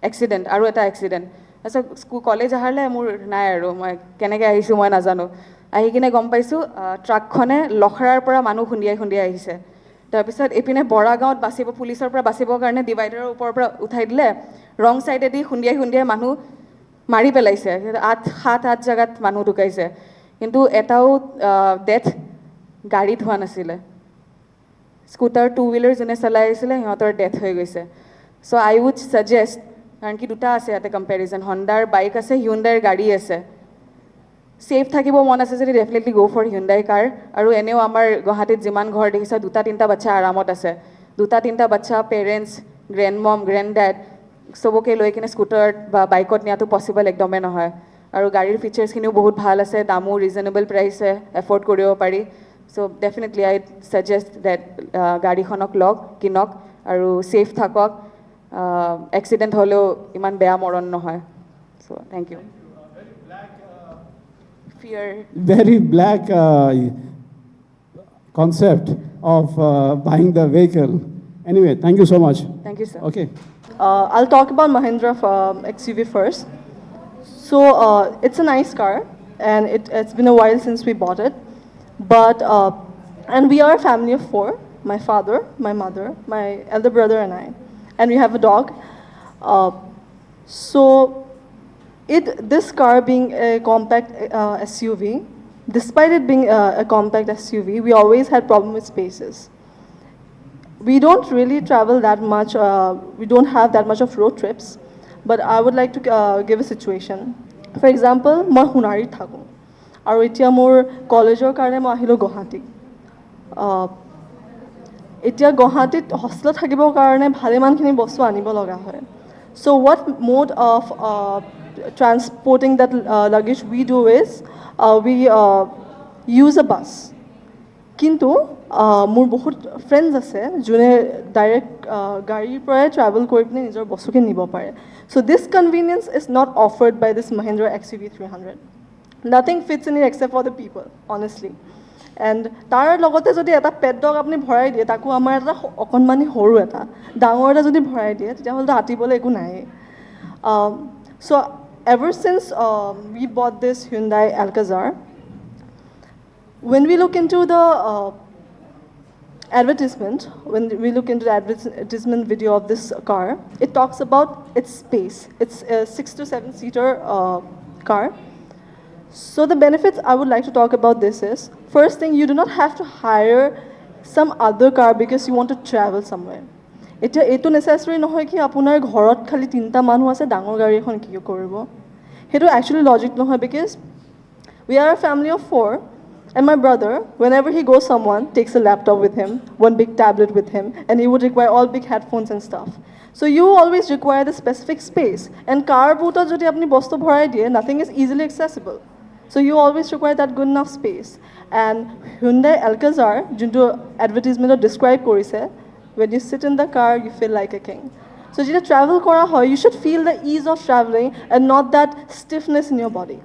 এক্সিডেণ্ট আৰু এটা এক্সিডেণ্ট তাৰপিছত কলেজ আহাৰলৈ মোৰ নাই আৰু মই কেনেকৈ আহিছোঁ মই নাজানো আহি কিনে গম পাইছোঁ ট্ৰাকখনে লখৰাৰ পৰা মানুহ খুন্দিয়াই আহিছে তাৰপিছত এইপিনে বৰাগাঁৱত পুলিচৰ পৰা বাচিবৰ কাৰণে ডিভাইডাৰৰ ওপৰৰ পৰা উঠাই দিলে ৰং ছাইডেদি খুন্দিয়াই মানুহ মাৰি পেলাইছে 7-8 জেগাত মানুহ ঢুকাইছে কিন্তু এটাও ডেথ গাড়ীত হোৱা নাছিলে স্কুটাৰ 2 হুইলাৰ যোনে চলাই আহিছিলে সিহঁতৰ ডেথ হৈ গৈছে চ' আই উড ছাজেষ্ট কাৰণ কি দুটা আছে ইয়াতে কম্পেৰিজন হণ্ডাৰ বাইক আছে হিউণ্ডাইৰ গাড়ী আছে ছেফ থাকিব মন আছে যদি ডেফিনেটলি গ' ফৰ হিউণ্ডাই কাৰ আৰু এনেও আমাৰ গুৱাহাটীত যিমান ঘৰ দেখিছা 2-3টা বাচ্চা আৰামত আছে 2-3টা বাচ্চা পেৰেণ্টছ গ্ৰেণ্ড মম গ্ৰেণ্ড ডেড চবকে লৈ কিনে স্কুটাৰত বা বাইকত নিয়াটো পচিবল একদমেই নহয় আৰু গাড়ীৰ ফিচাৰ্ছখিনিও বহুত ভাল আছে দামো ৰিজনেবল প্ৰাইচে এফৰ্ড কৰিব পাৰি চ' ডেফিনেটলি আই ছাজেষ্ট ডেট গাড়ীখনক কিনক আৰু ছেফ থাকক এক্সিডেণ্ট হ'লেও ইমান বেয়া মৰণ নহয় so' thank you fear Very black concept of buying the vehicle. Anyway, thank you so much. thank you sir Okay. I'll talk about Mahindra XUV first. So it's a nice car, and it's been a while since we bought it. But and we are a family of 4: my father, my mother, my elder brother, and I. And we have a dog. So this car being a compact SUV, despite it being a compact SUV, we always had problem with spaces. We don't really travel that much, we don't have that much of road trips, but I would like to give a situation. For example, মই সোণাৰীত থাকোঁ আৰু এতিয়া মোৰ কলেজৰ কাৰণে মই আহিলোঁ গুৱাহাটী এতিয়া গুৱাহাটীত হোষ্টেলত থাকিবৰ কাৰণে ভালেমানখিনি বস্তু আনিব লগা হয় so what mode of transporting that luggage we do is we use a bus কিন্তু মোৰ বহুত ফ্ৰেণ্ডছ আছে যোনে ডাইৰেক্ট গাড়ীৰ পৰাই ট্ৰেভেল কৰি পিনে নিজৰ বস্তুখিনি নিব পাৰে so' this convenience is not offered by this Mahindra XUV 300 nothing fits in it except for the people honestly and তাৰ লগতে যদি এটা পেট ডগ আপুনি ভৰাই দিয়ে তাকো আমাৰ এটা অকণমানি সৰু এটা ডাঙৰ এটা যদি ভৰাই দিয়ে তেতিয়াহ'লেতো আঁতিবলৈ একো নায়েই চ' ever since we bought this Hyundai Alcazar, when we look into the advertisement, when we look into the advertisement video of this car, it talks about its space. It's a 6 to 7 seater car. So the benefits I would like to talk about this is, first thing, you do not have to hire some other car because you want to travel somewhere. এতিয়া এইটো necessary নহয় কি আপোনাৰ ঘৰত খালি 3টা মানুহ আছে ডাঙৰ গাড়ী এখন কি কৰিব সেইটো একচুৱেলি লজিক নহয় because we are a family of 4 and my brother whenever he goes someone takes a laptop with him one big tablet with him and he would require all big headphones and stuff so you always require the specific space and car boot jodi apni bostu bhorai diye nothing is easily accessible so you always require that good enough space and Hyundai Alcazar junto advertisement describe korise when you sit in the car you feel like a king so যেতিয়া travel kora hoy you should feel the ease of traveling and not that stiffness in your body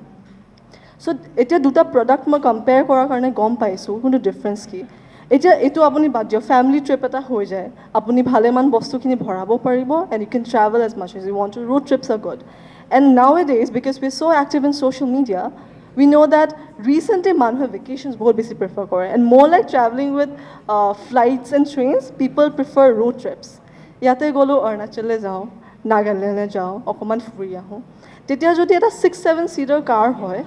so এতিয়া দুটা product মই compare কৰাৰ কাৰণে গম পাইছোঁ কোনটো difference কি এতিয়া এইটো আপুনি বাদ দিয়ক ফেমিলি ট্ৰিপ এটা হৈ যায় আপুনি ভালেমান বস্তুখিনি ভৰাব পাৰিব and you can travel as much as you want to road trips are good and nowadays because we're so active in social media we know that recently মানুহে vacations বহুত বেছি prefer কৰে and more like traveling with flights and trains people prefer road trips ইয়াতে গ'লো অৰুণাচললৈ যাওঁ নাগালেণ্ডলৈ যাওঁ অকণমান ফুৰি আহোঁ তেতিয়া যদি এটা 6-7 seater car হয়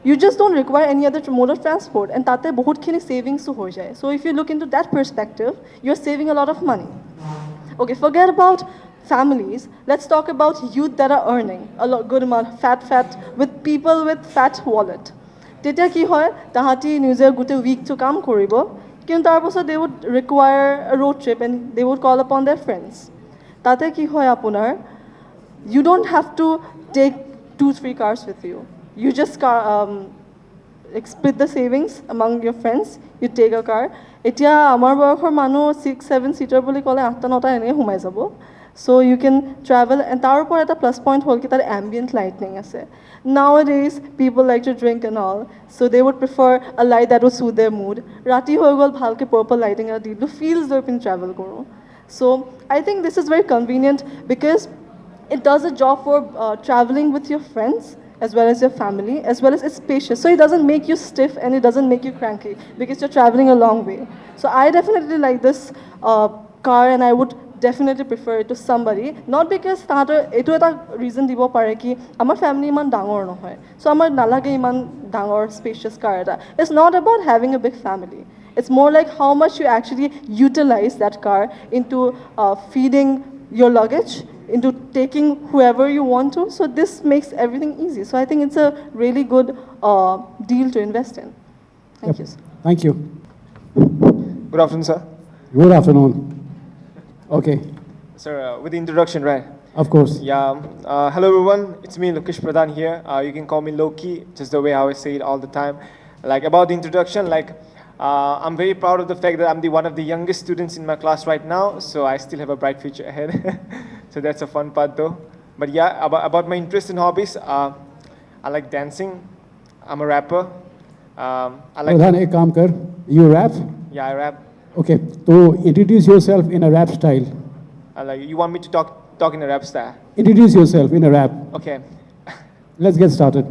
you just don't require any other mode of transport and tate bahutkhini savings to hoy jay so if you look into that perspective you're saving a lot of money okay forget about families, let's talk about youth that are earning a lot, good amount, fat, with people with fat wallet. তেতিয়া কি হয় তাহাঁতি নিজৰ গোটেই উইকটো কাম কৰিব কিন্তু তাৰপাছত they would require a road trip and they would call upon their friends. তাতে কি হয় আপোনাৰ you don't have to take 2-3 cars with you. You just split the savings among your friends, you take a car. এতিয়া আমাৰ বয়সৰ মানুহ 6-7 সিটাৰ বুলি ক'লে 8-9টা এনেই সোমাই যাব. So you can travel, and তাৰ ওপৰত এটা প্লাছ পইণ্ট হ'ল কি তাৰ ambient lighting আছে. Nowadays, people like to drink and all, so they would prefer a light that would suit their mood. ৰাতি হৈ গ'ল ভালকৈ purple lighting এটা দি দিলোঁ, feels লৈ পিনে travel কৰোঁ. So I think this is very convenient because it does a job for traveling with your friends as well as your family, as well as it's spacious. So it doesn't make you stiff and it doesn't make you cranky because you're traveling a long way. So I definitely like this car and I would definitely prefer it to somebody, not because তাহাঁতৰ এইটো এটা reason দিব পাৰে কি আমাৰ family ইমান ডাঙৰ নহয় so আমাৰ নালাগে ইমান ডাঙৰ স্পেচিয়াছ কাৰ এটা. It's not about having a big family. It's more like how much you actually utilize that car into feeding your luggage, into taking whoever you want to. So this makes everything easy. So I think it's a really good deal to invest in. Thank you, sir. Thank you. Good afternoon, sir. Good afternoon. Okay, Sir, with the introduction, right? of course. Yeah. Hello, everyone. It's me, Lokesh Pradhan here. You can call me Loki, just the way how I say it all the time. Like about the introduction, like I'm very proud of the fact that I'm one of the youngest students in my class right now. So I still have a bright future ahead. So that's a fun part, though. But yeah, about my interest and hobbies, I like dancing. I'm a rapper. I like. Pradhan, ek kaam kar. You rap? Yeah, I rap. Okay, so introduce yourself in a rap style. Like you want me to talk in a rap style? Introduce yourself in a rap. Okay. Let's get started.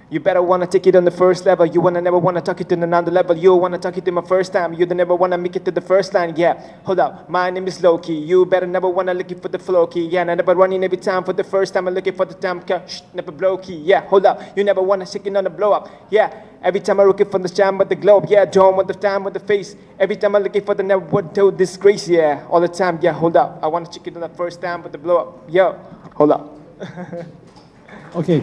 You better wanna take it on the first level. You never wanna talk it to another level. You wanna talk it to my first time. You never wanna make it to the first line. Yeah, hold up. My name is Loki. You better never wanna look it for the flow key. Yeah, I never running every time for the first time. I'm looking for the time. Shh, never blow key. Yeah, hold up. You never wanna shake it on the blow up. Yeah, every time I look it for the jam with the globe. Yeah, dome with the time with the face. Every time I look it for the never to disgrace. Yeah, all the time. Yeah, hold up. I wanna check it on the first time with the blow up. Yo, hold up. Okay,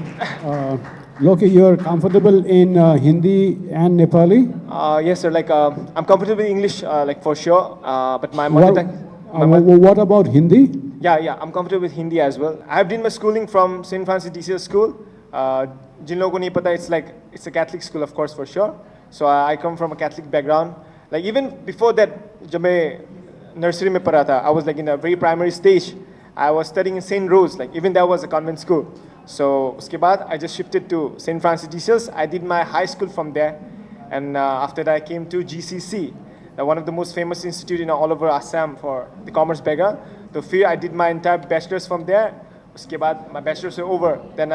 Loki, you're comfortable in Hindi and Nepali? Yes, sir. Like I'm comfortable in English, like for sure. But my mother tongue. What about Hindi? Yeah, I'm comfortable with Hindi as well. I've done my schooling from St. Francis DCS school. जिन लोगों को नहीं पता, it's a Catholic school, of course, for sure. So I come from a Catholic background. Like even before that, जब मैं nursery में पढ़ा था, I was like in a very primary stage. I was studying in St. Rose, like even that was a convent school. So उसके बाद I just shifted to St. Francis DCS. I did my high school from there, and after that I came to GCC, one of the most famous institute in all over Assam for the commerce background. So फिर I did my entire bachelor's from there. उसके बाद my bachelor's was over. Then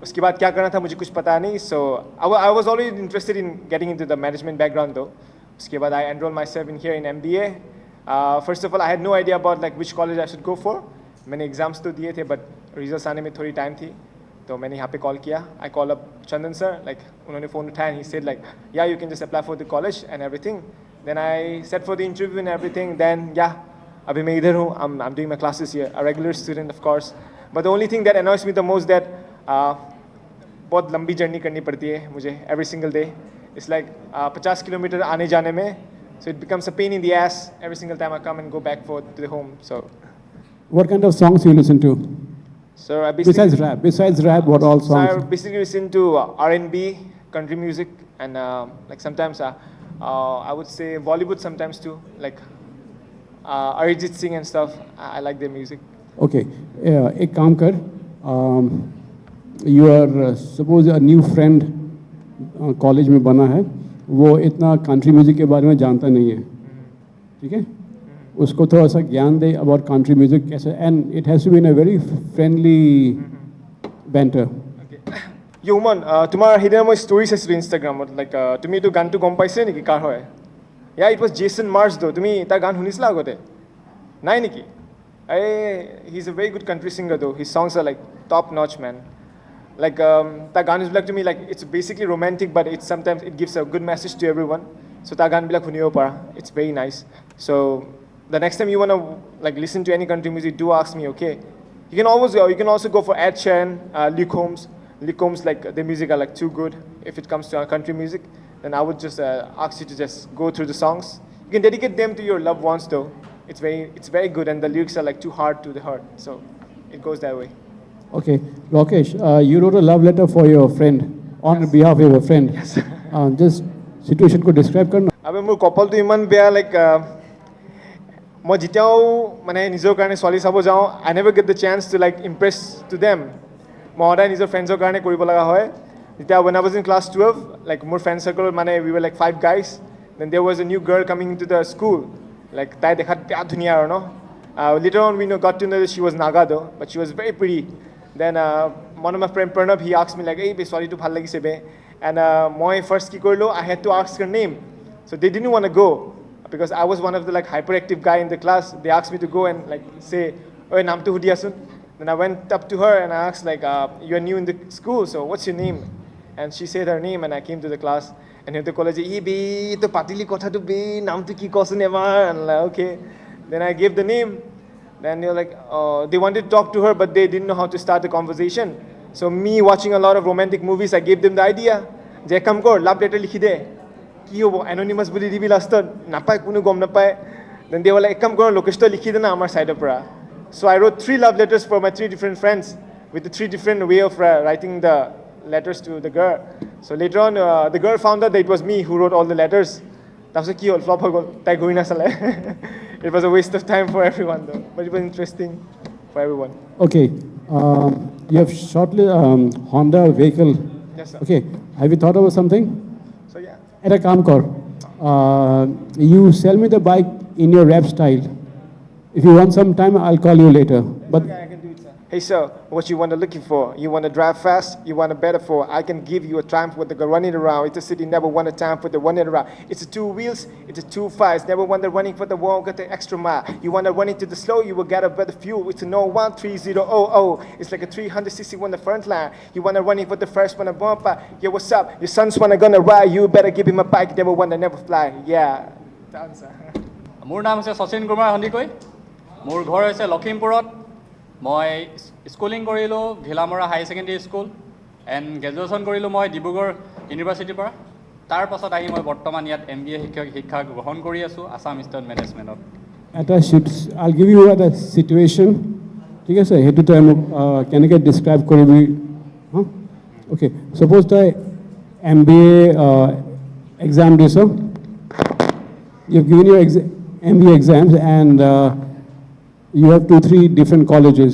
उसके बाद क्या करना था मुझे कुछ पता नहीं. So I was always interested in getting into the management background though. उसके बाद I enrolled myself in here in MBA. First of all, I had no idea about like which college I should go for. मैंने exams तो दिए थे but results आने में थोड़ी time थी तो मैंने यहाँ पे कॉल किया. I call up Chandan sir, like उन्होंने फ़ोन उठाया. He said like yeah you can just apply for the college and everything. Then I set for the interview and everything. Then yeah अभी मैं इधर हूँ. I am doing my classes here, a regular student of course. But the only thing that annoys me the most that बहुत लंबी journey करनी पड़ती है मुझे every single day. It's like 50 kilometre आने जाने में. So it becomes a pain in the ass every single time I come and go back for to the home. So What kind of songs you listen to? So I basically, Besides rap, what all songs? So I basically listen to R&B, country music, and like sometimes I would say Bollywood sometimes too, like Arijit Singh and stuff. I like their music. Okay, एक काम कर. You are suppose a new friend college में बना है, वो इतना country music के बारे में जानता नहीं है, ठीक है? उसको थोड़ा सा ज्ञान दे about country music कैसे, and it has to be in a very friendly banter. Yo man, তোমাৰ সেইদিনা মই ষ্টৰি চাইছিলোঁ ইনষ্টাগ্ৰামত. লাইক তুমি এইটো গানটো গম পাইছে নেকি কাৰ হয়? ইট ৱাজ জেচন মাৰ্জ দো. তুমি তাৰ গান শুনিছিলা আগতে? নাই নেকি? He is a very good country singer though. হিজ songs are like top notch man. Like তাৰ গানবিলাক to me like it's basically romantic but it sometimes it gives a good message to everyone. So তাৰ গানবিলাক শুনিব পাৰা. It's very nice. So the next time you want to like listen to any country music, do ask me, okay? You can always go. You can also go for Ed Sheeran, Luke Combs. Luke Combs, like their music are like too good. If it comes to country music, then I would just ask you to just go through the songs. You can dedicate them to your loved ones, though. It's very good, and the lyrics are like too hard to the heart, so it goes that way. Okay, Rakesh, you wrote a love letter for your friend on behalf of your friend. Yes. Just situation could describe karna. Abe mur couple to iman beya like মই যেতিয়াও মানে নিজৰ কাৰণে ছোৱালী চাব যাওঁ I never get the chance to like impress to them. মই সদায় নিজৰ ফ্ৰেণ্ডছৰ কাৰণে কৰিব লগা হয় যেতিয়া when I was in class 12 like মোৰ friend circle মানে we were like 5 guys, then there was a new girl coming into the school, like তাই দেখাত বিয়া ধুনীয়া আৰু ন later on we got to know that she was Naga though, but she was very pretty. Then one of my friend Pranav, he asked me like hey be sorry to ভাল লাগিছে be, and মই first কি কৰিলো I had to ask her name, so they didn't want to go because I was one of the like hyperactive guy in the class. They asked me to go and like say oy naam to hudi asun. Then I went up to her and I asked like you are new in the school, so what's your name? And she said her name and I came to the class and in the college e be to patili kotha to be naam to ki kosun ebar, and like okay, then I gave the name. Then they're like they wanted to talk to her but they didn't know how to start the conversation, so me watching a lot of romantic movies, I gave them the idea je kam kor love letter likhi de কি হ'ব anonymous বুলি দিবি লাষ্টত নাপায় কোনো গম নাপায়. Then they were like কাম কৰ লোকেশটো লিখি দে না আমাৰ সাইডৰ পৰা. So I wrote 3 love letters for my 3 different friends with the 3 different way of writing the letters to the girl. So later on the girl found out that it was me who wrote all the letters. তাৰপিছত কি হ'ল flop হৈ গ'ল, তাই ঘূৰি নাচালে. It was a waste of time for everyone though, but it was interesting for everyone. Okay, you have shortly Honda vehicle. Yes sir. Okay, have you thought about something? So yeah. At a kaam kar, you sell me the bike in your rap style. If you want some time, I'll call you later. But Okay, I can do it, sir. Hey sir, what you want to looking for? You want to drive fast? You want a better for? I can give you a Triumph with the girl running around. It's a city never want a Triumph with the running around. It's a 2 wheels, it's a 2 fires. Never want the running for the wall, got the extra mile. You want to run into the slow, you will get a better fuel. It's a no 13000. It's like a 361 the front line. You want to running for the first one a bumper. Yo, what's up? Your son's wanna gonna ride. You better give him a bike. Never want to never fly. Yeah. That's মোৰ নাম হৈছে শচীন কুমাৰ সন্দিকৈ, মোৰ ঘৰ হৈছে লখিমপুৰত। মই schooling কৰিলোঁ Ghilamara high secondary school and graduation কৰিলোঁ মই ডিব্ৰুগড় ইউনিভাৰ্চিটিৰ পৰা। তাৰ পাছত আহি মই বৰ্তমান ইয়াত MBA শিক্ষা গ্ৰহণ কৰি আছোঁ আছাম ষ্টেট মেনেজমেণ্টত। I'll give you a situation. ঠিক আছে, সেইটো তই মোক কেনেকৈ ডিছক্ৰাইব কৰিবি? Okay, suppose তই MBA exam দিছ, you've given your MBA exams and you have 2-3 different colleges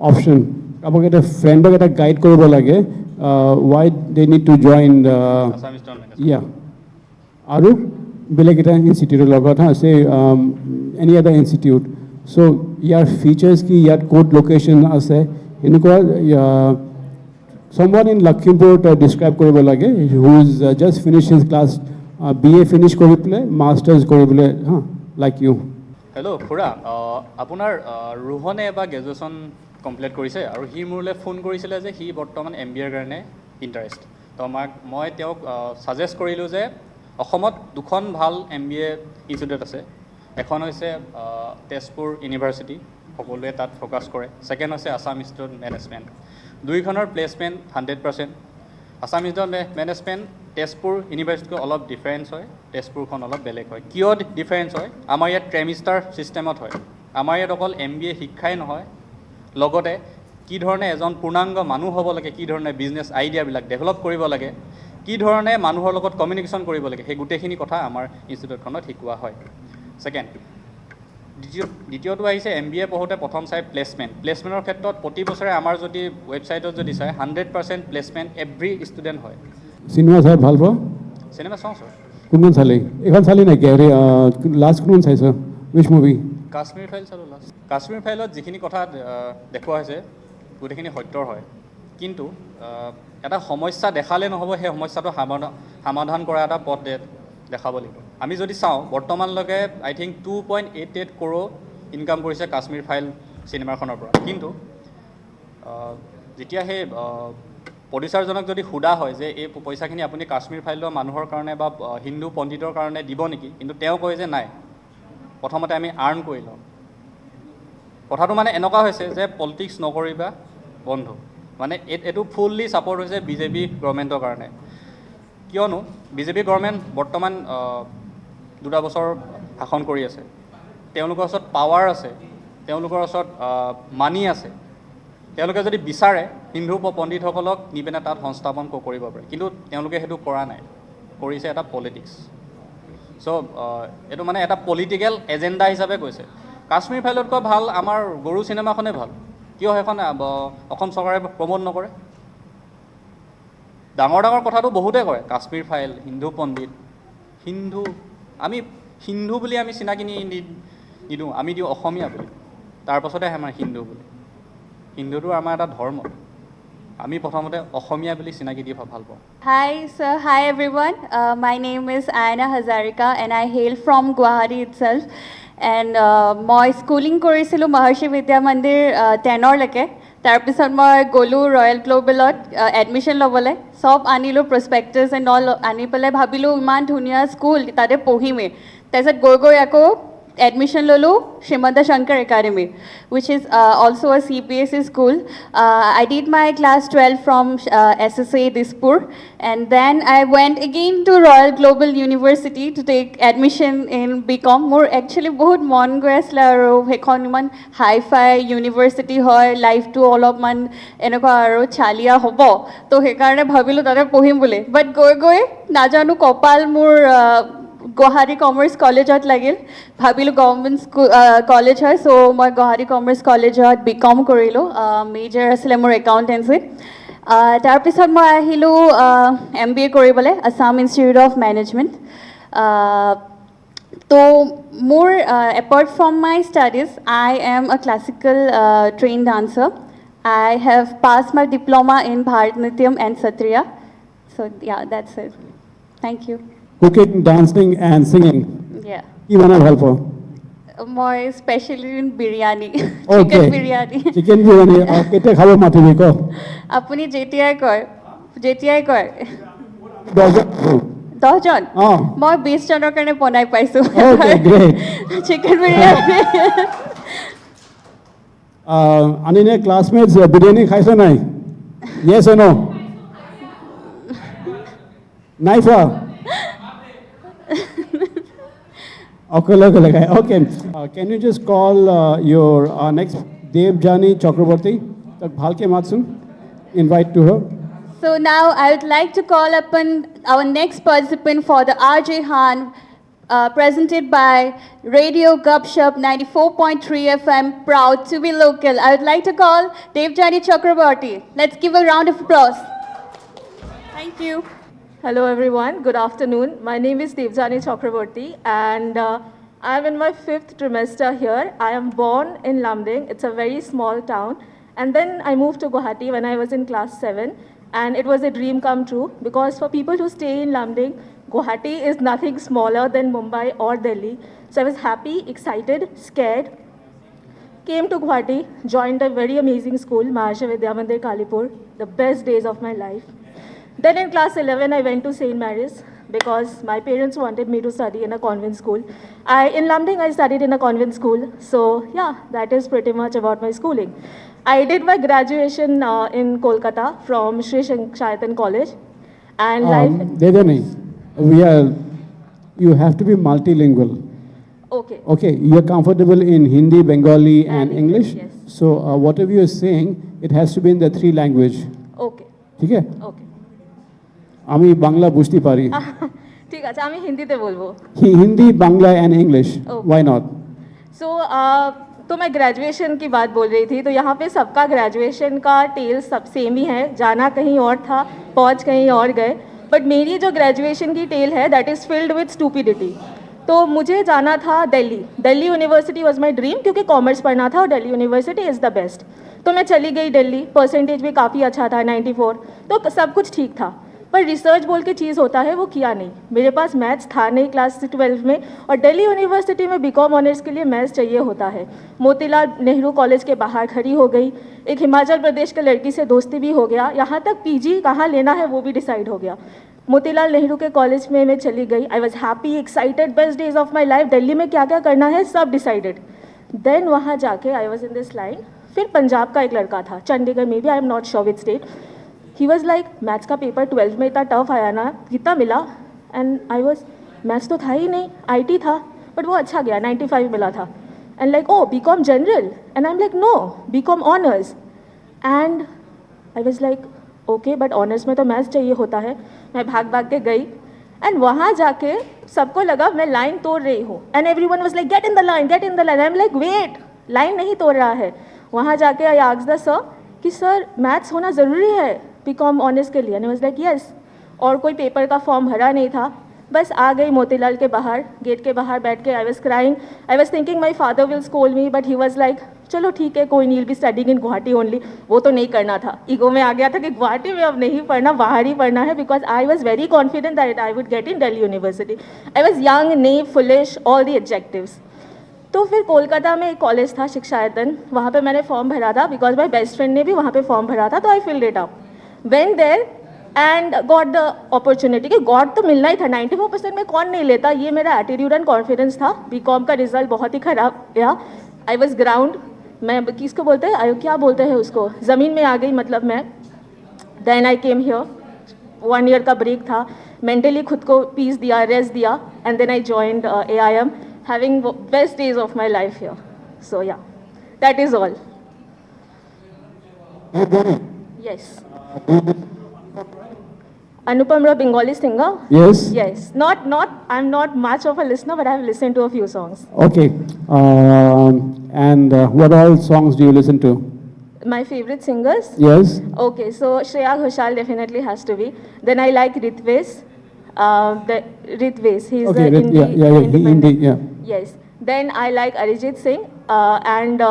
option. কাৰোবাক এটা ফ্ৰেণ্ডক এটা গাইড কৰিব লাগে why they need to join the Assam state management. yeah আৰু বেলেগ এটা ইনষ্টিটিউটৰ লগত say any other institute. So ইয়াৰ features কি, ইয়াত ক'ত লোকেশ্যন আছে, এনেকুৱা someone in Lakhimpur describe কৰিব লাগে who is just finished his class BA finish কৰি পেলাই মাষ্টাৰ্ছ কৰি পেলাই like you. হেল্ল' খুৰা, আপোনাৰ ৰোহনে এবাৰ গ্ৰেজুৱেশ্যন কমপ্লিট কৰিছে আৰু সি মোলৈ ফোন কৰিছিলে যে সি বৰ্তমান MBA ৰ কাৰণে ইণ্টাৰেষ্ট। তো মই তেওঁক ছাজেষ্ট কৰিলোঁ যে অসমত 2খন ভাল MBA ইনষ্টিটিউট আছে। এখন হৈছে তেজপুৰ ইউনিভাৰ্চিটি, সকলোৱে তাত ফ'কাছ কৰে। ছেকেণ্ড হৈছে আছাম ইনষ্টিটিউট মেনেজমেণ্ট। দুইখনৰ placement 100%। Assam institute management Tezpur ইউনিভাৰ্চিটিতকৈ অলপ ডিফাৰেঞ্চ হয়, তেজপুৰখন অলপ বেলেগ হয়। কিয় ডিফাৰেঞ্চ হয়? আমাৰ ইয়াত ট্ৰেমিষ্টাৰ ছিষ্টেমত হয়। আমাৰ ইয়াত অকল MBA শিক্ষাই নহয়, লগতে কি ধৰণে এজন পূৰ্ণাংগ মানুহ হ'ব লাগে, কি ধৰণে বিজনেছ আইডিয়াবিলাক ডেভেলপ কৰিব লাগে, কি ধৰণে মানুহৰ লগত কমিউনিকেশ্যন কৰিব লাগে, সেই গোটেইখিনি কথা আমাৰ ইনষ্টিটিউটখনত শিকোৱা হয়। ছেকেণ্ড, দ্বিতীয়টো আহিছে MBA পঢ়োঁতে প্ৰথম চাই প্লেচমেণ্টৰ ক্ষেত্ৰত প্ৰতি বছৰে আমাৰ যদি ৱেবছাইটত যদি চাই 100% প্লেচমেণ্ট এভৰি ষ্টুডেণ্ট হয়। চিনেমা চাই ভাল পোৱা? চিনেমা চাওঁ ছাৰ। কোনখন চালি? এইখন চালি নেকি? লাষ্ট কোনখন চাইছ? Which movie? কাশ্মীৰ ফাইল চালোঁ লাষ্ট। কাশ্মীৰ ফাইলত যিখিনি কথা দেখুওৱা হৈছে গোটেইখিনি সত্যৰ হয়, কিন্তু এটা সমস্যা দেখালে নহ'ব, সেই সমস্যাটো সমাধান কৰা এটা পথ দেখাব লাগিব। আমি যদি চাওঁ বৰ্তমানলৈকে I think 2.88 crore ইনকাম কৰিছে কাশ্মীৰ ফাইল চিনেমাখনৰ পৰা, কিন্তু যেতিয়া সেই প্ৰডিউচাৰজনক যদি সোধা হয় যে এই পইচাখিনি আপুনি কাশ্মীৰ ফাইলৰ মানুহৰ কাৰণে বা হিন্দু পণ্ডিতৰ কাৰণে দিব নেকি, কিন্তু তেওঁ কয় যে নাই, প্ৰথমতে আমি আৰ্ণ কৰি লওঁ। কথাটো মানে এনেকুৱা হৈছে যে পলিটিক্স নকৰিবা বন্ধু, মানে এইটো ফুল্লি ছাপৰ্ট হৈছে বিজেপি গভৰ্ণমেণ্টৰ কাৰণে। কিয়নো বিজেপি গভৰ্ণমেণ্ট বৰ্তমান 2 বছৰ শাসন কৰি আছে, তেওঁলোকৰ ওচৰত পাৱাৰ আছে, তেওঁলোকৰ ওচৰত মানি আছে, তেওঁলোকে যদি বিচাৰে হিন্দু পণ্ডিতসকলক নি পিনে তাত সংস্থাপন কৰিব পাৰে, কিন্তু তেওঁলোকে সেইটো কৰা নাই, কৰিছে এটা পলিটিক্স। চ' এইটো মানে এটা পলিটিকেল এজেণ্ডা হিচাপে কৈছে। কাশ্মীৰ ফাইলতকৈ ভাল আমাৰ গৰু চিনেমাখনেই ভাল, কিয় সেইখন অসম চৰকাৰে প্ৰমোট নকৰে? ডাঙৰ ডাঙৰ কথাটো বহুতে কয়, কাশ্মীৰ ফাইল, হিন্দু পণ্ডিত, আমি হিন্দু বুলি আমি চিনাকি নিদিওঁ, আমি দিওঁ অসমীয়া বুলি, তাৰপাছতে আমাৰ হিন্দু বুলি। হিন্দুটো আমাৰ এটা ধৰ্ম, আমি প্ৰথমতে অসমীয়া বুলি চিনাকি দি ভাল পাওঁ। Hi sir, hi everyone. My name is Aina Hazarika and I hail from Guwahati itself. And মই স্কুলিং কৰিছিলোঁ মহৰ্ষি বিদ্যা মন্দিৰ 10লৈকে। তাৰপিছত মই গ'লোঁ ৰয়েল গ্লোবেলত এডমিশ্যন ল'বলৈ, চব আনিলোঁ প্ৰস্পেক্টাছ এণ্ড অল আনি পেলাই ভাবিলোঁ ইমান ধুনীয়া স্কুল, তাতে পঢ়িমেই। তাৰপিছত গৈ আকৌ admission lolo Srimanta Shankar Academy, which is also a CBSE school. I did my class 12 from SSA Dispur, and then I went again to Royal Global University to take admission in BCom. More actually bahut mon goi asle aru hekhon iman hi-fi university hoy, life to all of man enoko aru chalia hobo, to hekarone bhabilu tare pohim bole, but goi najanu kopal mur Guwahati Commerce Collegeত লাগিল, ভাবিলোঁ government school college হয়, চ' মই Guwahati commerce কলেজত BCom কৰিলোঁ, major আছিলে মোৰ একাউণ্টেঞ্চিত। তাৰপিছত মই আহিলোঁ MBA কৰিবলৈ আছাম ইনষ্টিটিউট অফ মেনেজমেণ্ট। তো মোৰ apart from my studies, I am a classical trained dancer. I have passed my diploma in Bharatanatyam and Satriya. So yeah, that's it. Thank you. Cooking, dancing and singing. Yeah. কি বনাই ভাল পাওঁ? মই especially in biryani, Okay. Chicken biryani. Chicken biryani কেতিয়া খাব মাতিবি ক? আপুনি যেতিয়াই কয় 10জন? অঁ। মই 20 জনৰ কাৰণে বনাই পাইছোঁ Okay, great. চিকেন বিৰিয়ানী। আনিনে ক্লাছমেটছ বিৰিয়ানী খাইছ নাই? Yes or no? নাই খোৱা? Okay. Can you just call your next Devjani Chakraborty? Bhalke Matsun. Invite to her. So now I would like to call upon our next participant for the RJ Han, presented by Radio GupShup 94.3 FM, proud to be local. I would like to call Devjani Chakraborty. Let's give a round of applause. Thank you. Hello everyone, good afternoon. My name is Devjani Chakraborty and I am in my 5th trimester here. I am born in Lamding, it's a very small town, and then I moved to Guwahati when I was in class 7, and it was a dream come true because for people who stay in Lamding, Guwahati is nothing smaller than Mumbai or Delhi. So I was happy, excited, scared. Came to Guwahati, joined a very amazing school, Maharishi Vidya Mandir Kalipur, the best days of my life. Then in class 11, I went to St. Mary's because my parents wanted me to study in a convent school. In Lamding, I studied in a convent school. So yeah, that is pretty much about my schooling. I did my graduation in Kolkata from Sri Shayatan College. And Devjani, you have to be multilingual. Okay. Okay, you're comfortable in Hindi, Bengali and English? Yes. So whatever you're saying, it has to be in the 3 language. Okay. ঠিক আছে? Okay. আমি বাংলা বুঝতে পারি। ঠিক আছে, আমি হিন্দিতে বলবো। Hindi, Bangla and English. Why not? So तो मैं ग्रेजुएशन की बात बोल रही थी, तो यहाँ पे सबका ग्रेजुएशन का टेल सब सेम ही है, जाना कहीं और था, पहुँच कहीं और गए, बट मेरी जो ग्रेजुएशन की टेल है that is filled with stupidity. तो मुझे जाना था Delhi university was my dream, क्योंकि कॉमर्स पढ़ना था और Delhi university is the best. तो मैं चली गई दिल्ली, परसेंटेज भी काफ़ी अच्छा था 94, तो सब कुछ ठीक था, पर रिसर्च बोल के चीज़ होता है वो किया नहीं। मेरे पास मैथ्स था नहीं क्लास 12 में, और दिल्ली यूनिवर्सिटी में BCom ऑनर्स के लिए मैथ्स चाहिए होता है। मोतीलाल नेहरू कॉलेज के बाहर खड़ी हो गई, एक हिमाचल प्रदेश के लड़की से दोस्ती भी हो गया, यहाँ तक PG कहाँ लेना है वो भी डिसाइड हो गया। मोतीलाल नेहरू के कॉलेज में मैं चली गई. I was happy, excited, best days of my life. Delhi में क्या क्या करना है सब डिसाइडेड. देन वहाँ जाके I was in this line. फिर पंजाब का एक लड़का था, चंडीगढ़ में भी, I am not sure which state. He was like maths का पेपर 12th में इतना टफ आया ना, कितना मिला. एंड आई वॉज, मैथ्स तो था ही नहीं, IT था, बट वो अच्छा गया, 95 मिला था. And like, oh BCom general. And I am like, no, BCom honours. And I was like, okay, but honours में तो मैथ्स चाहिए होता है. मैं भाग भाग के गई एंड वहाँ जाके सबको लगा मैं लाइन तोड़ रही हूँ. And everyone was like, get in the line, get in the line. I am like, wait, line नहीं तोड़ रहा है. वहाँ जाके आई आस्क्ड द सर कि सर मैथ्स होना ज़रूरी है BCom ऑनर्स के लिए. And was like, yes. और कोई पेपर का फॉर्म भरा नहीं था. बस आ गई मोतीलाल के बाहर, गेट के बाहर बैठ के. I was crying. I was thinking my father will scold me, but he was like, चलो ठीक है, कोई नहीं, will be studying in Guwahati only. वो तो नहीं करना था. ईगो में आ गया था कि गुवाहाटी में अब नहीं पढ़ना, बाहर ही पढ़ना है. Because I was very confident that I would get in Delhi university. I was young, naive, foolish, all the adjectives. तो फिर कोलकाता में एक कॉलेज था, शिक्षायतन. वहाँ पे मैंने फॉर्म भरा था बिकॉज माई बेस्ट फ्रेंड ने भी वहाँ पे फॉर्म भरा था. तो I filled it up, went there and got the opportunity. कि गॉड तो मिलना ही था. 94% में कौन नहीं लेता, ये मेरा एटीट्यूड एंड कॉन्फिडेंस था. BCom का रिजल्ट बहुत ही खराब गया. I was ground. मैं किसको बोलते हैं, क्या बोलते हैं उसको, ज़मीन में आ गई मतलब मैं. Then I came here. 1 year का ब्रेक था. मेंटली खुद को पीस दिया, रेस्ट दिया. And then I joined AIM, having best days of my life here. So yeah, that is all. Yes. Anupam Roy, Bengali singer? Yes. Yes. I'm not much of a listener, but I've listened to a few songs. Okay. And what all songs do you listen to? My favorite singers? Yes. Okay, so Shreya Ghoshal definitely has to be. Then I like Ritwes. Ritwes, he's Okay. the indie. Hindi, yeah. Yes. Then I like Arijit Singh. And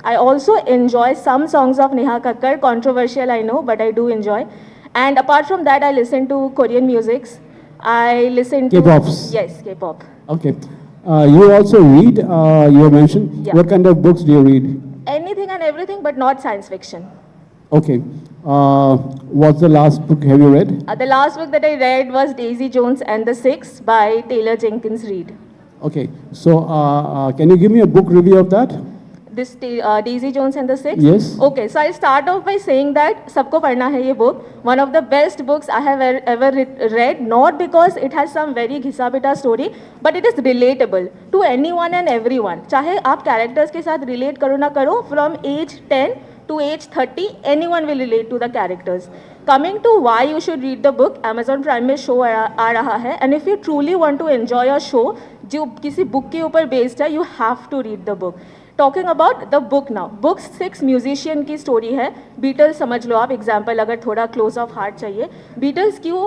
I also enjoy some songs of Neha Kakkar. Controversial, I know, but I do enjoy. And apart from that, I listen to Korean musics. I listen to K-pops. Yes, K-pop. Okay. You also read, you mentioned. Yeah. What kind of books do you read? Anything and everything, but not science fiction. Okay. What's the last book have you read? The last book that I read was Daisy Jones and the Six by Taylor Jenkins Reid. Okay. So, can you give me a book review of that? This Daisy Jones and the Six? Yes. Okay, so I'll start off by saying that सबको पढ़ना है ये book. One of the best books I have ever read, not because it has some very घिसा-पिटा story, but it is relatable to anyone and everyone. चाहे आप characters के साथ relate करो ना करो, from age 10 to age 30, anyone will relate to the characters. Coming to why you should read the book, Amazon Prime में show आ रहा है, and if you truly want to enjoy a show जो किसी book के ऊपर based है, you have to read the book. Talking about the book now. Book 6 musician की story है. बीटल्स समझ लो आप एग्जाम्पल, अगर थोड़ा क्लोज ऑफ हार्ट चाहिए. बीटल्स क्यों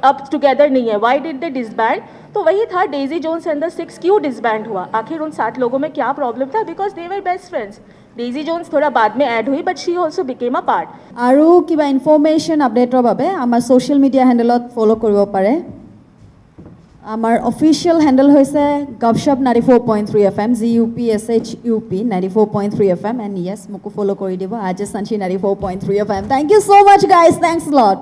अब टुगेदर नहीं है, वाई डिड दे डिसबैंड? तो वही था डेजी जोन्स एंड द 6 क्यों डिसबैंड हुआ, आखिर उन 7 लोगों में क्या प्रॉब्लम था? Because they were best friends. Daisy Jones थोड़ा बाद में ऐड हुई, but she also became a part. আৰু কিবা ইনফৰমেশ্যন আপডেটৰ বাবে আমাৰ ছ'চিয়েল মিডিয়া হেণ্ডেলত ফ'ল' কৰিব পাৰে. আমাৰ অফিচিয়েল হেণ্ডেল হৈছে GupShup 94.3 FM, GUPSHUP 94.3 FM, and yes মোকো ফ'ল' কৰি দিব, আজে Sanchi 94.3 FM. Thank you so much guys, thanks a lot.